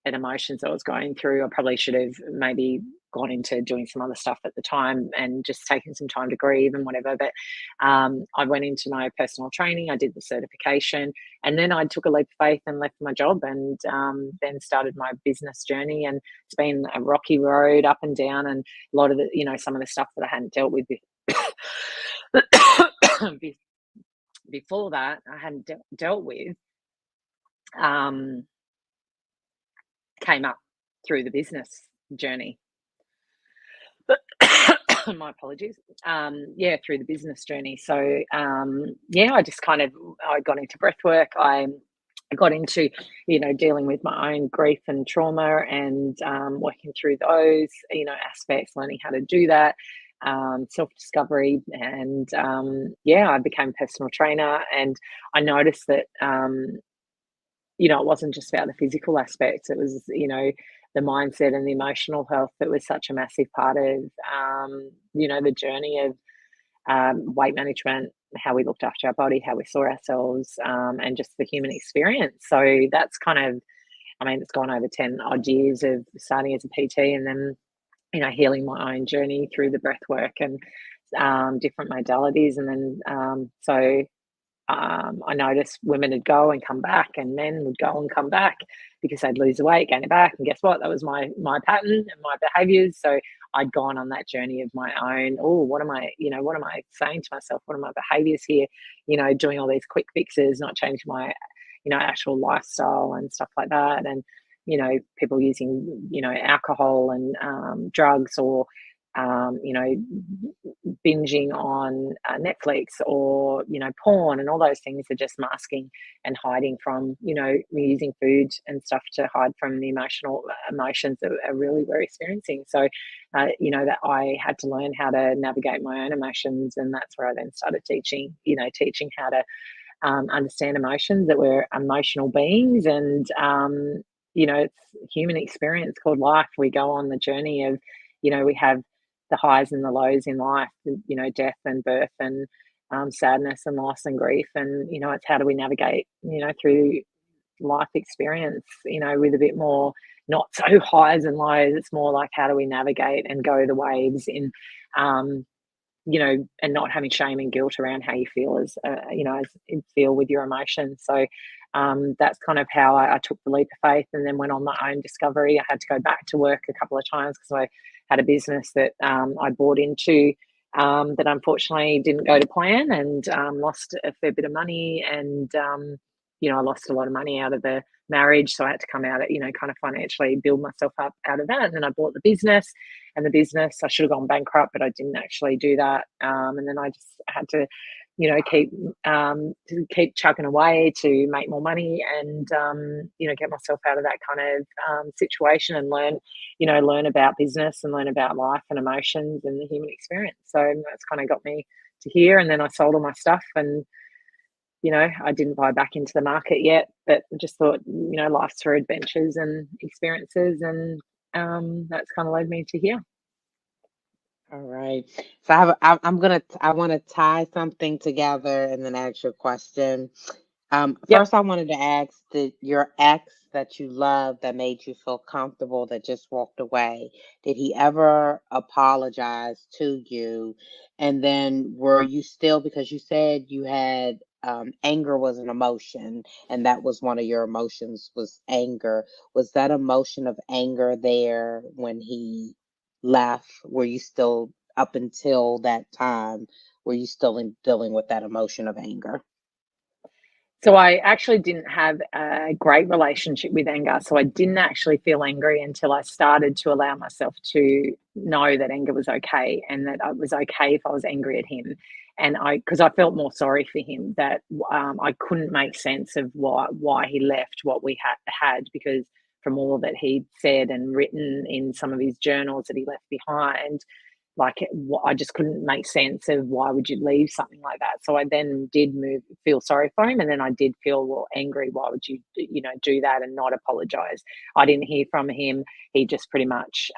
Speaker 2: and emotions I was going through. I probably should have maybe gone into doing some other stuff at the time and just taken some time to grieve and whatever. But I went into my personal training. I did the certification, and then I took a leap of faith and left my job, and then started my business journey. And it's been a rocky road, up and down, and a lot of the, some of the stuff that I hadn't dealt with before that, I hadn't dealt with, came up through the business journey. My apologies. Through the business journey. So I just I got into breathwork. I got into dealing with my own grief and trauma, and working through those aspects, learning how to do that, self-discovery. And I became a personal trainer, and I noticed that it wasn't just about the physical aspects. It was the mindset and the emotional health that was such a massive part of the journey of weight management, how we looked after our body, how we saw ourselves, and just the human experience. So that's it's gone over 10 odd years of starting as a PT, and then healing my own journey through the breath work and different modalities. And then I noticed women would go and come back, and men would go and come back because they'd lose the weight, gain it back. And guess what? That was my pattern and my behaviors. So I'd gone on that journey of my own. Oh, what am I saying to myself? What are my behaviors here? Doing all these quick fixes, not changing my, actual lifestyle and stuff like that. And, people using, alcohol and drugs, or, binging on Netflix, or porn, and all those things are just masking and hiding from using food and stuff to hide from the emotions that really we're experiencing. So that I had to learn how to navigate my own emotions, and that's where I then started teaching how to understand emotions, that we're emotional beings. And it's human experience called life. We go on the journey of we have the highs and the lows in life, death and birth, and sadness and loss and grief. And, it's how do we navigate, through life experience, with a bit more, not so highs and lows. It's more like, how do we navigate and go the waves in, and not having shame and guilt around how you feel as you feel with your emotions. So that's kind of how I took the leap of faith, and then went on my own discovery. I had to go back to work a couple of times because I had a business that I bought into that unfortunately didn't go to plan, and lost a fair bit of money. And I lost a lot of money out of the marriage, so I had to come out of kind of financially build myself up out of that. And then I bought the business, and the business, I should have gone bankrupt, but I didn't actually do that. And then I just had to keep chugging away to make more money, and get myself out of that kind of situation, and learn about business, and learn about life and emotions and the human experience. So that's kind of got me to here. And then I sold all my stuff, and I didn't buy back into the market yet, but just thought, life's through adventures and experiences, and that's kind of led me to here.
Speaker 1: All right. So I want to tie something together and then ask you a question. First, I wanted to ask that your ex that you loved, that made you feel comfortable, that just walked away, did he ever apologize to you? And then were you still, because you said you had anger was an emotion, and that was one of your emotions, was anger. Was that emotion of anger there when he left? Were you still, up until that time, were you still dealing with that emotion of anger?
Speaker 2: So I actually didn't have a great relationship with anger. So I didn't actually feel angry until I started to allow myself to know that anger was okay, and that it was okay if I was angry at him. And because I felt more sorry for him, that I couldn't make sense of why he left what we had, because from all that he'd said and written in some of his journals that he left behind, like I just couldn't make sense of why would you leave something like that. So I then did feel sorry for him, and then I did feel, well, angry. Why would you do that and not apologize? I didn't hear from him. He just pretty much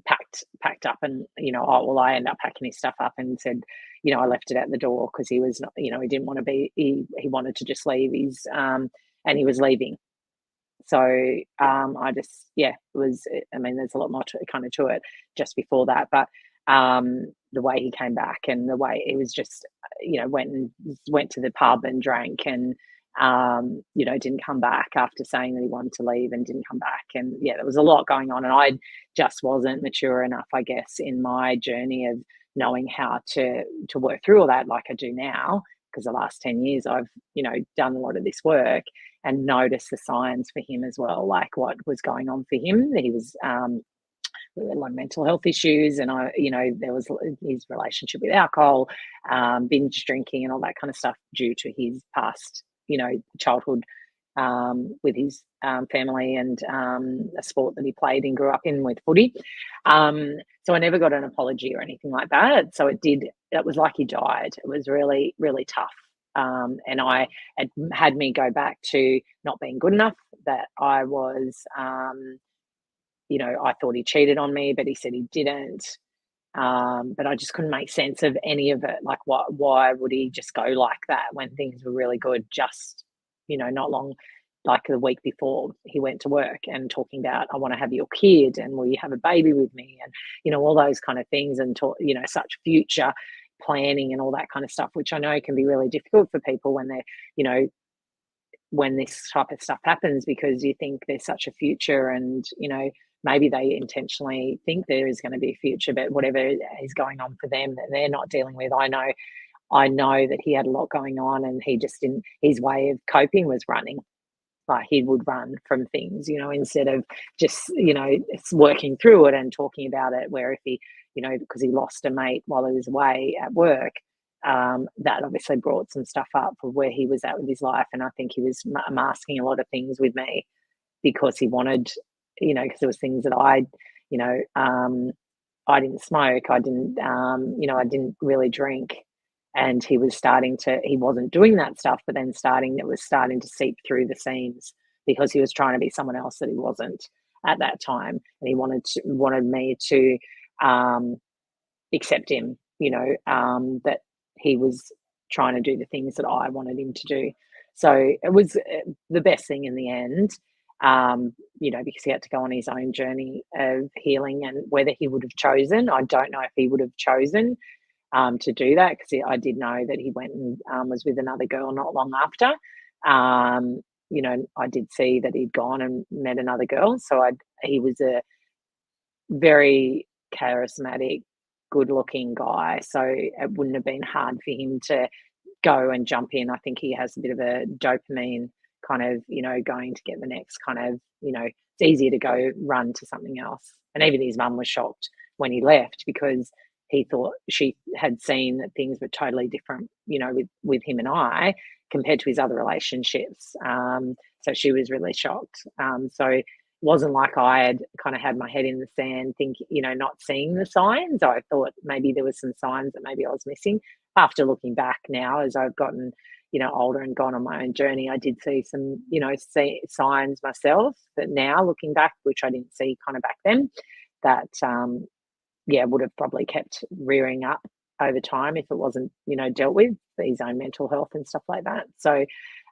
Speaker 2: packed up, and I ended up packing his stuff up and said, I left it at the door because he was not, he didn't want to be, he wanted to just leave his and he was leaving. So I just, it was, I mean, there's a lot more to it just before that, but the way he came back and the way it was just, went to the pub and drank and, didn't come back after saying that he wanted to leave and didn't come back. And there was a lot going on, and I just wasn't mature enough, I guess, in my journey of knowing how to work through all that like I do now, because the last 10 years I've, done a lot of this work and noticed the signs for him as well, like what was going on for him. He was a lot of mental health issues, and there was his relationship with alcohol, binge drinking and all that kind of stuff due to his past, childhood with his family and a sport that he played and grew up in with footy. So I never got an apology or anything like that. So it was like he died. It was really, really tough. And it had me go back to not being good enough, that I was, I thought he cheated on me, but he said he didn't. But I just couldn't make sense of any of it. Like, why would he just go like that when things were really good? Just, not long, like the week before he went to work and talking about, I want to have your kid and will you have a baby with me? And, all those kind of things, and, such future planning and all that kind of stuff, which I know can be really difficult for people when they're, when this type of stuff happens, because you think there's such a future and, maybe they intentionally think there is going to be a future, but whatever is going on for them that they're not dealing with. I know that he had a lot going on, and he just didn't, his way of coping was running. Like he would run from things, instead of just, working through it and talking about it, where if he, because he lost a mate while he was away at work, that obviously brought some stuff up of where he was at with his life. And I think he was masking a lot of things with me because he wanted, because there was things that I didn't smoke, I didn't, I didn't really drink. And he wasn't doing that stuff, but then it was starting to seep through the seams because he was trying to be someone else that he wasn't at that time. And he wanted me to accept him, that he was trying to do the things that I wanted him to do. So it was the best thing in the end, because he had to go on his own journey of healing, and whether he would have chosen, I don't know if he would have chosen to do that, because I did know that he went and was with another girl not long after. I did see that he'd gone and met another girl. So he was a very charismatic, good-looking guy. So it wouldn't have been hard for him to go and jump in. I think he has a bit of a dopamine kind of, going to get the next kind of, it's easier to go run to something else. And even his mum was shocked when he left, because he thought she had seen that things were totally different, with him and I compared to his other relationships. So she was really shocked. So it wasn't like I had kind of had my head in the sand, not seeing the signs. I thought maybe there was some signs that maybe I was missing. After looking back now, as I've gotten, older and gone on my own journey, I did see some, signs myself that now looking back, which I didn't see kind of back then, that, would have probably kept rearing up over time if it wasn't, dealt with, his own mental health and stuff like that. So,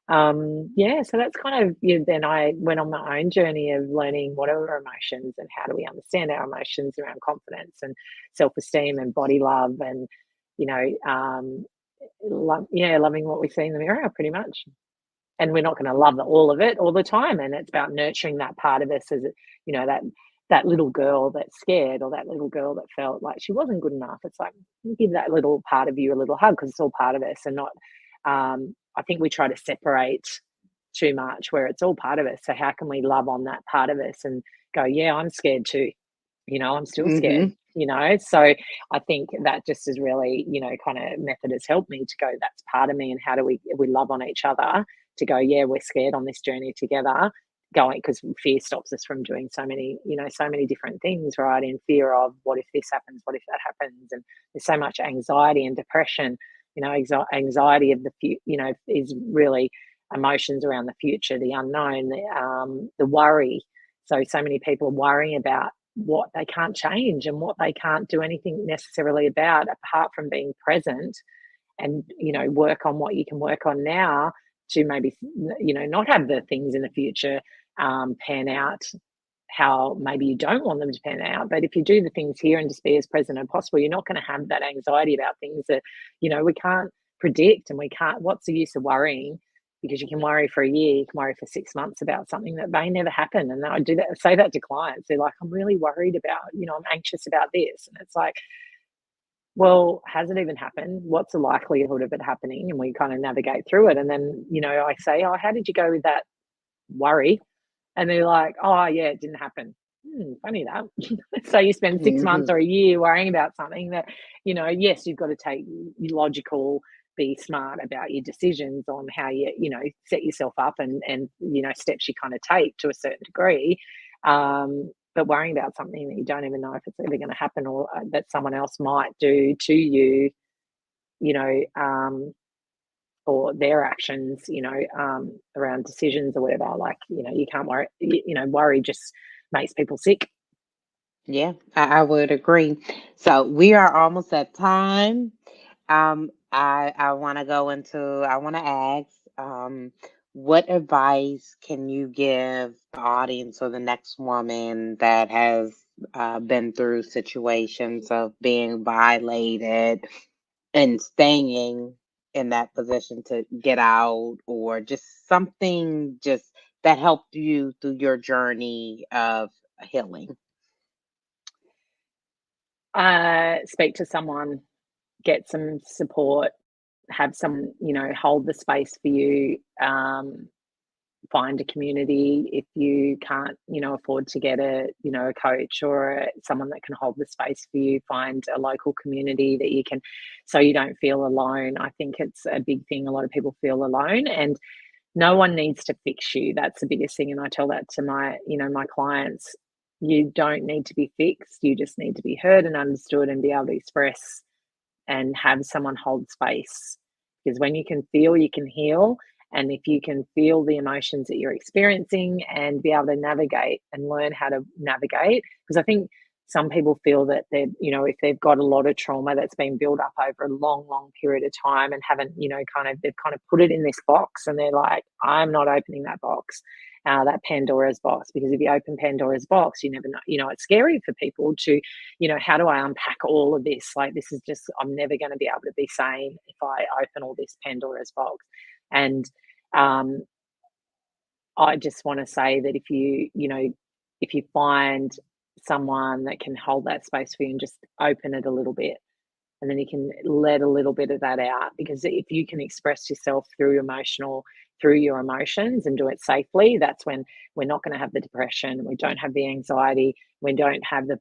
Speaker 2: so that's kind of, then I went on my own journey of learning what are our emotions and how do we understand our emotions around confidence and self-esteem and body love and, loving what we see in the mirror pretty much. And we're not going to love all of it all the time. And it's about nurturing that part of us as, that little girl that's scared, or that little girl that felt like she wasn't good enough. It's like, give that little part of you a little hug, because it's all part of us, and not, I think we try to separate too much where it's all part of us. So how can we love on that part of us and go, yeah, I'm scared too. I'm still scared, So I think that just is really, kind of method has helped me to go, that's part of me. And how do we love on each other to go, yeah, we're scared on this journey together, going, because fear stops us from doing so many different things, right? In fear of, what if this happens, what if that happens? And there's so much anxiety and depression. Anxiety of the future, is really emotions around the future, the unknown, the worry. So many people are worrying about what they can't change and what they can't do anything necessarily about, apart from being present and, work on what you can work on now to maybe, not have the things in the future pan out how maybe you don't want them to pan out. But if you do the things here and just be as present as possible, you're not going to have that anxiety about things that, we can't predict, and what's the use of worrying? Because you can worry for a year, you can worry for 6 months about something that may never happen. And I say that to clients. They're like, I'm really worried about, I'm anxious about this. And it's like, well, has it even happened? What's the likelihood of it happening? And we kind of navigate through it. And then, I say, oh, how did you go with that worry? And they're like, oh, yeah, it didn't happen. Funny that. So you spend 6 months or a year worrying about something that, yes, you've got to take logical, be smart about your decisions on how you, set yourself up and steps you kind of take to a certain degree. But worrying about something that you don't even know if it's ever going to happen, or that someone else might do to you, or their actions, around decisions or whatever, like, you can't worry, worry just makes people sick.
Speaker 1: Yeah, I would agree. So we are almost at time. I want to I want to ask, what advice can you give the audience or the next woman that has been through situations of being violated and staying in that position to get out, or just something just that helped you through your journey of healing?
Speaker 2: Speak to someone, get some support, have some, hold the space for you. Find a community if you can't, afford to get a coach or someone that can hold the space for you. Find a local community that you can, so you don't feel alone. I think it's a big thing. A lot of people feel alone, and no one needs to fix you. That's the biggest thing. And I tell that to my, my clients. You don't need to be fixed. You just need to be heard and understood and be able to express and have someone hold space. Because when you can feel, you can heal. And if you can feel the emotions that you're experiencing and be able to navigate and learn how to navigate, because I think some people feel that they're, if they've got a lot of trauma that's been built up over a long, long period of time and haven't, they've kind of put it in this box, and they're like, I'm not opening that box, that Pandora's box, because if you open Pandora's box, you never know, it's scary for people to, how do I unpack all of this? Like, this is just, I'm never going to be able to be sane if I open all this Pandora's box. And I just want to say that if you find someone that can hold that space for you and just open it a little bit, and then you can let a little bit of that out, because if you can express yourself through your emotions and do it safely, that's when we're not going to have the depression, we don't have the anxiety, we don't have the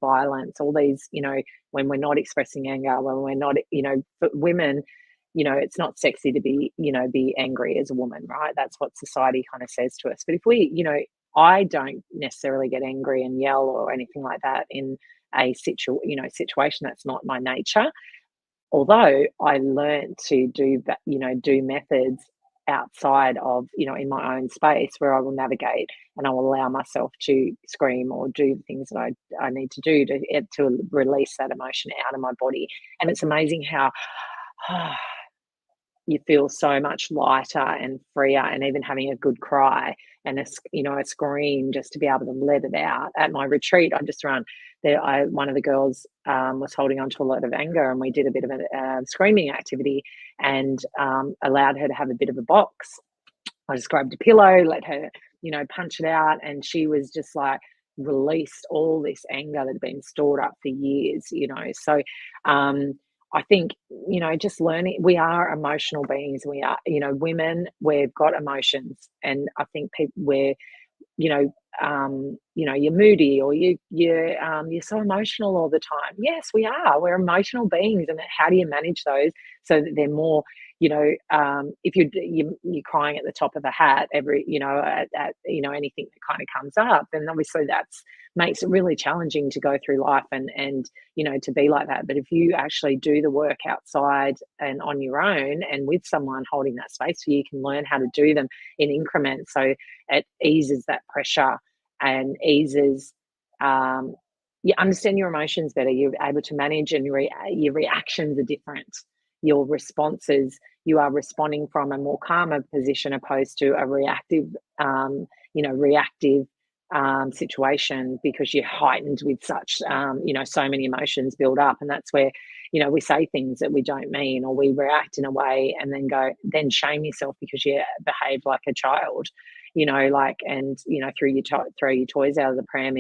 Speaker 2: violence, all these, when we're not expressing anger, when we're not, for women, it's not sexy to be, be angry as a woman, right? That's what society kind of says to us. But if we, I don't necessarily get angry and yell or anything like that in a situation. That's not my nature. Although I learned to do that, do methods outside of, in my own space, where I will navigate and I will allow myself to scream or do the things that I need to do to release that emotion out of my body. And it's amazing how you feel so much lighter and freer, and even having a good cry and a scream, just to be able to let it out. At my retreat, I just run there. One of the girls was holding on to a lot of anger, and we did a bit of a screaming activity, and allowed her to have a bit of a box. I just grabbed a pillow, let her, punch it out, and she was just like released all this anger that had been stored up for years. So I think, just learning, we are emotional beings. We are, women, we've got emotions. And I think we're, you're moody, or you're so emotional all the time. Yes, we are. We're emotional beings. And how do you manage those so that they're more, if you're crying at the top of a hat every, at anything that kind of comes up, then obviously that's makes it really challenging to go through life and to be like that. But if you actually do the work outside and on your own and with someone holding that space for you, you can learn how to do them in increments. So it eases that pressure and eases, you understand your emotions better. You're able to manage, and your reactions are different. Your responses, you are responding from a more calmer position opposed to a reactive, situation, because you're heightened with such, so many emotions build up. And that's where, we say things that we don't mean, or we react in a way and then shame yourself because you behave like a child, and, throw your toys out of the pram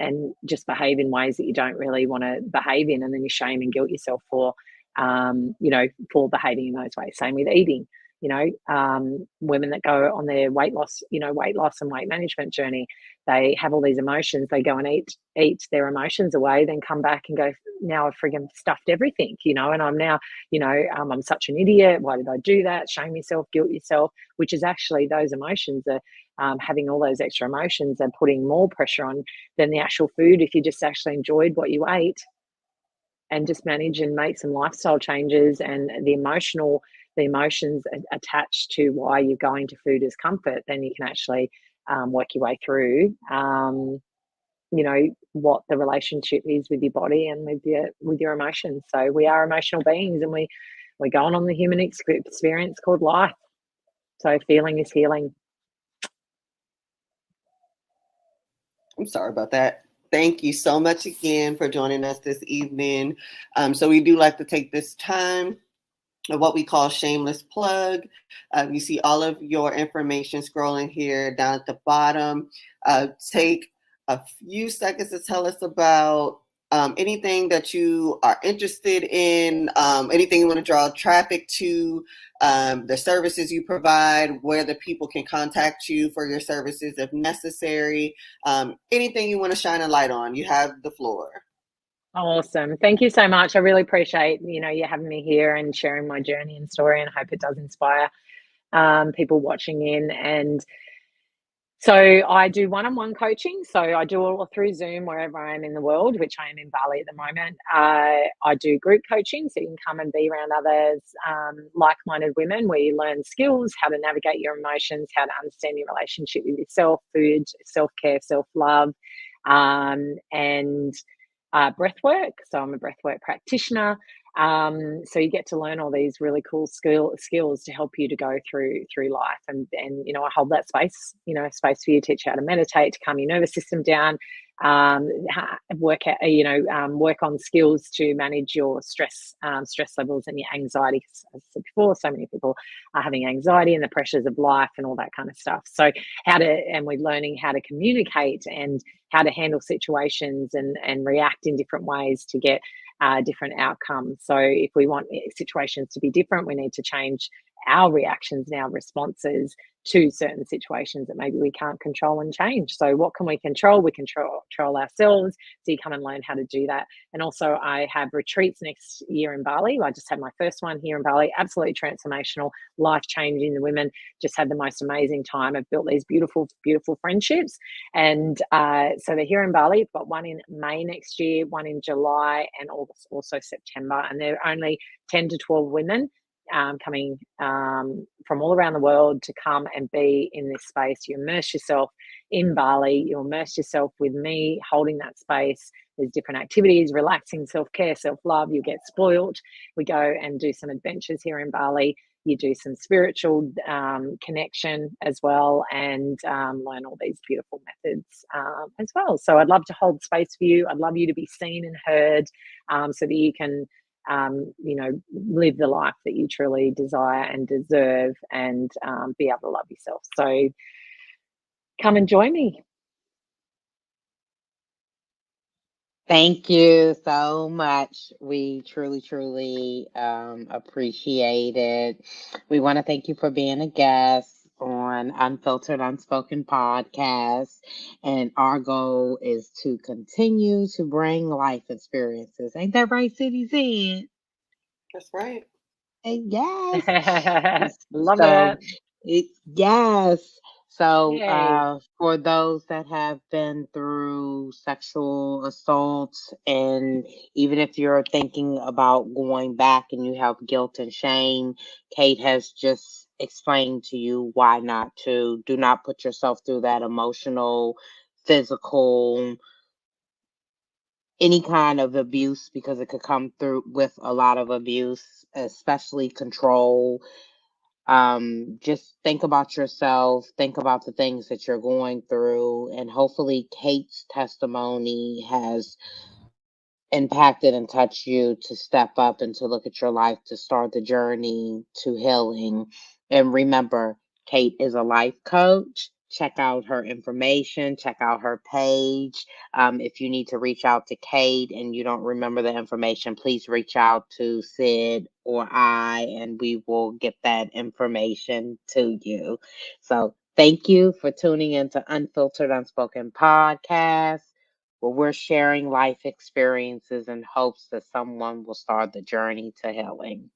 Speaker 2: and just behave in ways that you don't really want to behave in. And then you shame and guilt yourself for behaving in those ways. Same with eating. Women that go on their weight loss and weight management journey, they have all these emotions. They go and eat their emotions away, then come back and go, now I've friggin' stuffed everything, and I'm now, I'm such an idiot. Why did I do that? Shame yourself, guilt yourself, which is actually those emotions are, having all those extra emotions and putting more pressure on than the actual food. If you just actually enjoyed what you ate and just manage and make some lifestyle changes, and the emotions attached to why you're going to food as comfort, then you can actually work your way through, what the relationship is with your body and with your emotions. So we are emotional beings, and we're going on the human experience called life. So feeling is healing.
Speaker 3: I'm sorry about that. Thank you so much again for joining us this evening. So we do like to take this time of what we call shameless plug. You see all of your information scrolling here down at the bottom. Take a few seconds to tell us about anything that you are interested in, anything you want to draw traffic to, the services you provide, where the people can contact you for your services if necessary, anything you want to shine a light on. You have the floor.
Speaker 2: Awesome. Thank you so much. I really appreciate, you having me here and sharing my journey and story, and I hope it does inspire people watching in. And so I do one-on-one coaching. So I do it all through Zoom wherever I am in the world, which I am in Bali at the moment. I do group coaching, so you can come and be around others, like-minded women, where you learn skills, how to navigate your emotions, how to understand your relationship with yourself, food, self-care, self-love, and breathwork. So I'm a breathwork practitioner. So you get to learn all these really cool skills to help you to go through life, and I hold that space, space for you to teach you how to meditate, to calm your nervous system down, work on skills to manage your stress levels and your anxiety. As I said before, so many people are having anxiety and the pressures of life and all that kind of stuff. So we're learning how to communicate and how to handle situations and react in different ways to get different outcomes. So if we want situations to be different, we need to change our reactions and our responses to certain situations that maybe we can't control and change. So what can we control? We control ourselves. So you come and learn how to do that. And also I have retreats next year in Bali. I just had my first one here in Bali, absolutely transformational, life-changing. The women just had the most amazing time. I've built these beautiful, beautiful friendships. And so they're here in Bali. I've got one in May next year, one in July, and also September. And they're only 10 to 12 women coming from all around the world to come and be in this space. You immerse yourself in Bali, you immerse yourself with me holding that space. There's different activities, relaxing, self-care, self-love. You get spoilt. We go and do some adventures here in Bali. You do some spiritual connection as well, and learn all these beautiful methods as well. So I'd love to hold space for you. I'd love you to be seen and heard, so that you can live the life that you truly desire and deserve, and be able to love yourself. So come and join me.
Speaker 1: Thank you so much. We truly, truly appreciate it. We want to thank you for being a guest on Unfiltered Unspoken Podcast. And our goal is to continue to bring life experiences. Ain't that right, City Z?
Speaker 3: That's right.
Speaker 1: Yes.
Speaker 2: Love
Speaker 1: So,
Speaker 2: it.
Speaker 1: yes. So,
Speaker 2: Yay.
Speaker 1: for those that have been through sexual assaults, and even if you're thinking about going back and you have guilt and shame, Kate has just explained to you why not to. Do not put yourself through that emotional, physical, any kind of abuse, because it could come through with a lot of abuse, especially control. Just think about yourself, think about the things that you're going through, and hopefully Kate's testimony has impacted and touched you to step up and to look at your life, to start the journey to healing. And remember, Kate is a life coach. Check out her information, check out her page. If you need to reach out to Kate and you don't remember the information, please reach out to Sid or I, and we will get that information to you. So thank you for tuning into Unfiltered Unspoken Podcast, where we're sharing life experiences in hopes that someone will start the journey to healing.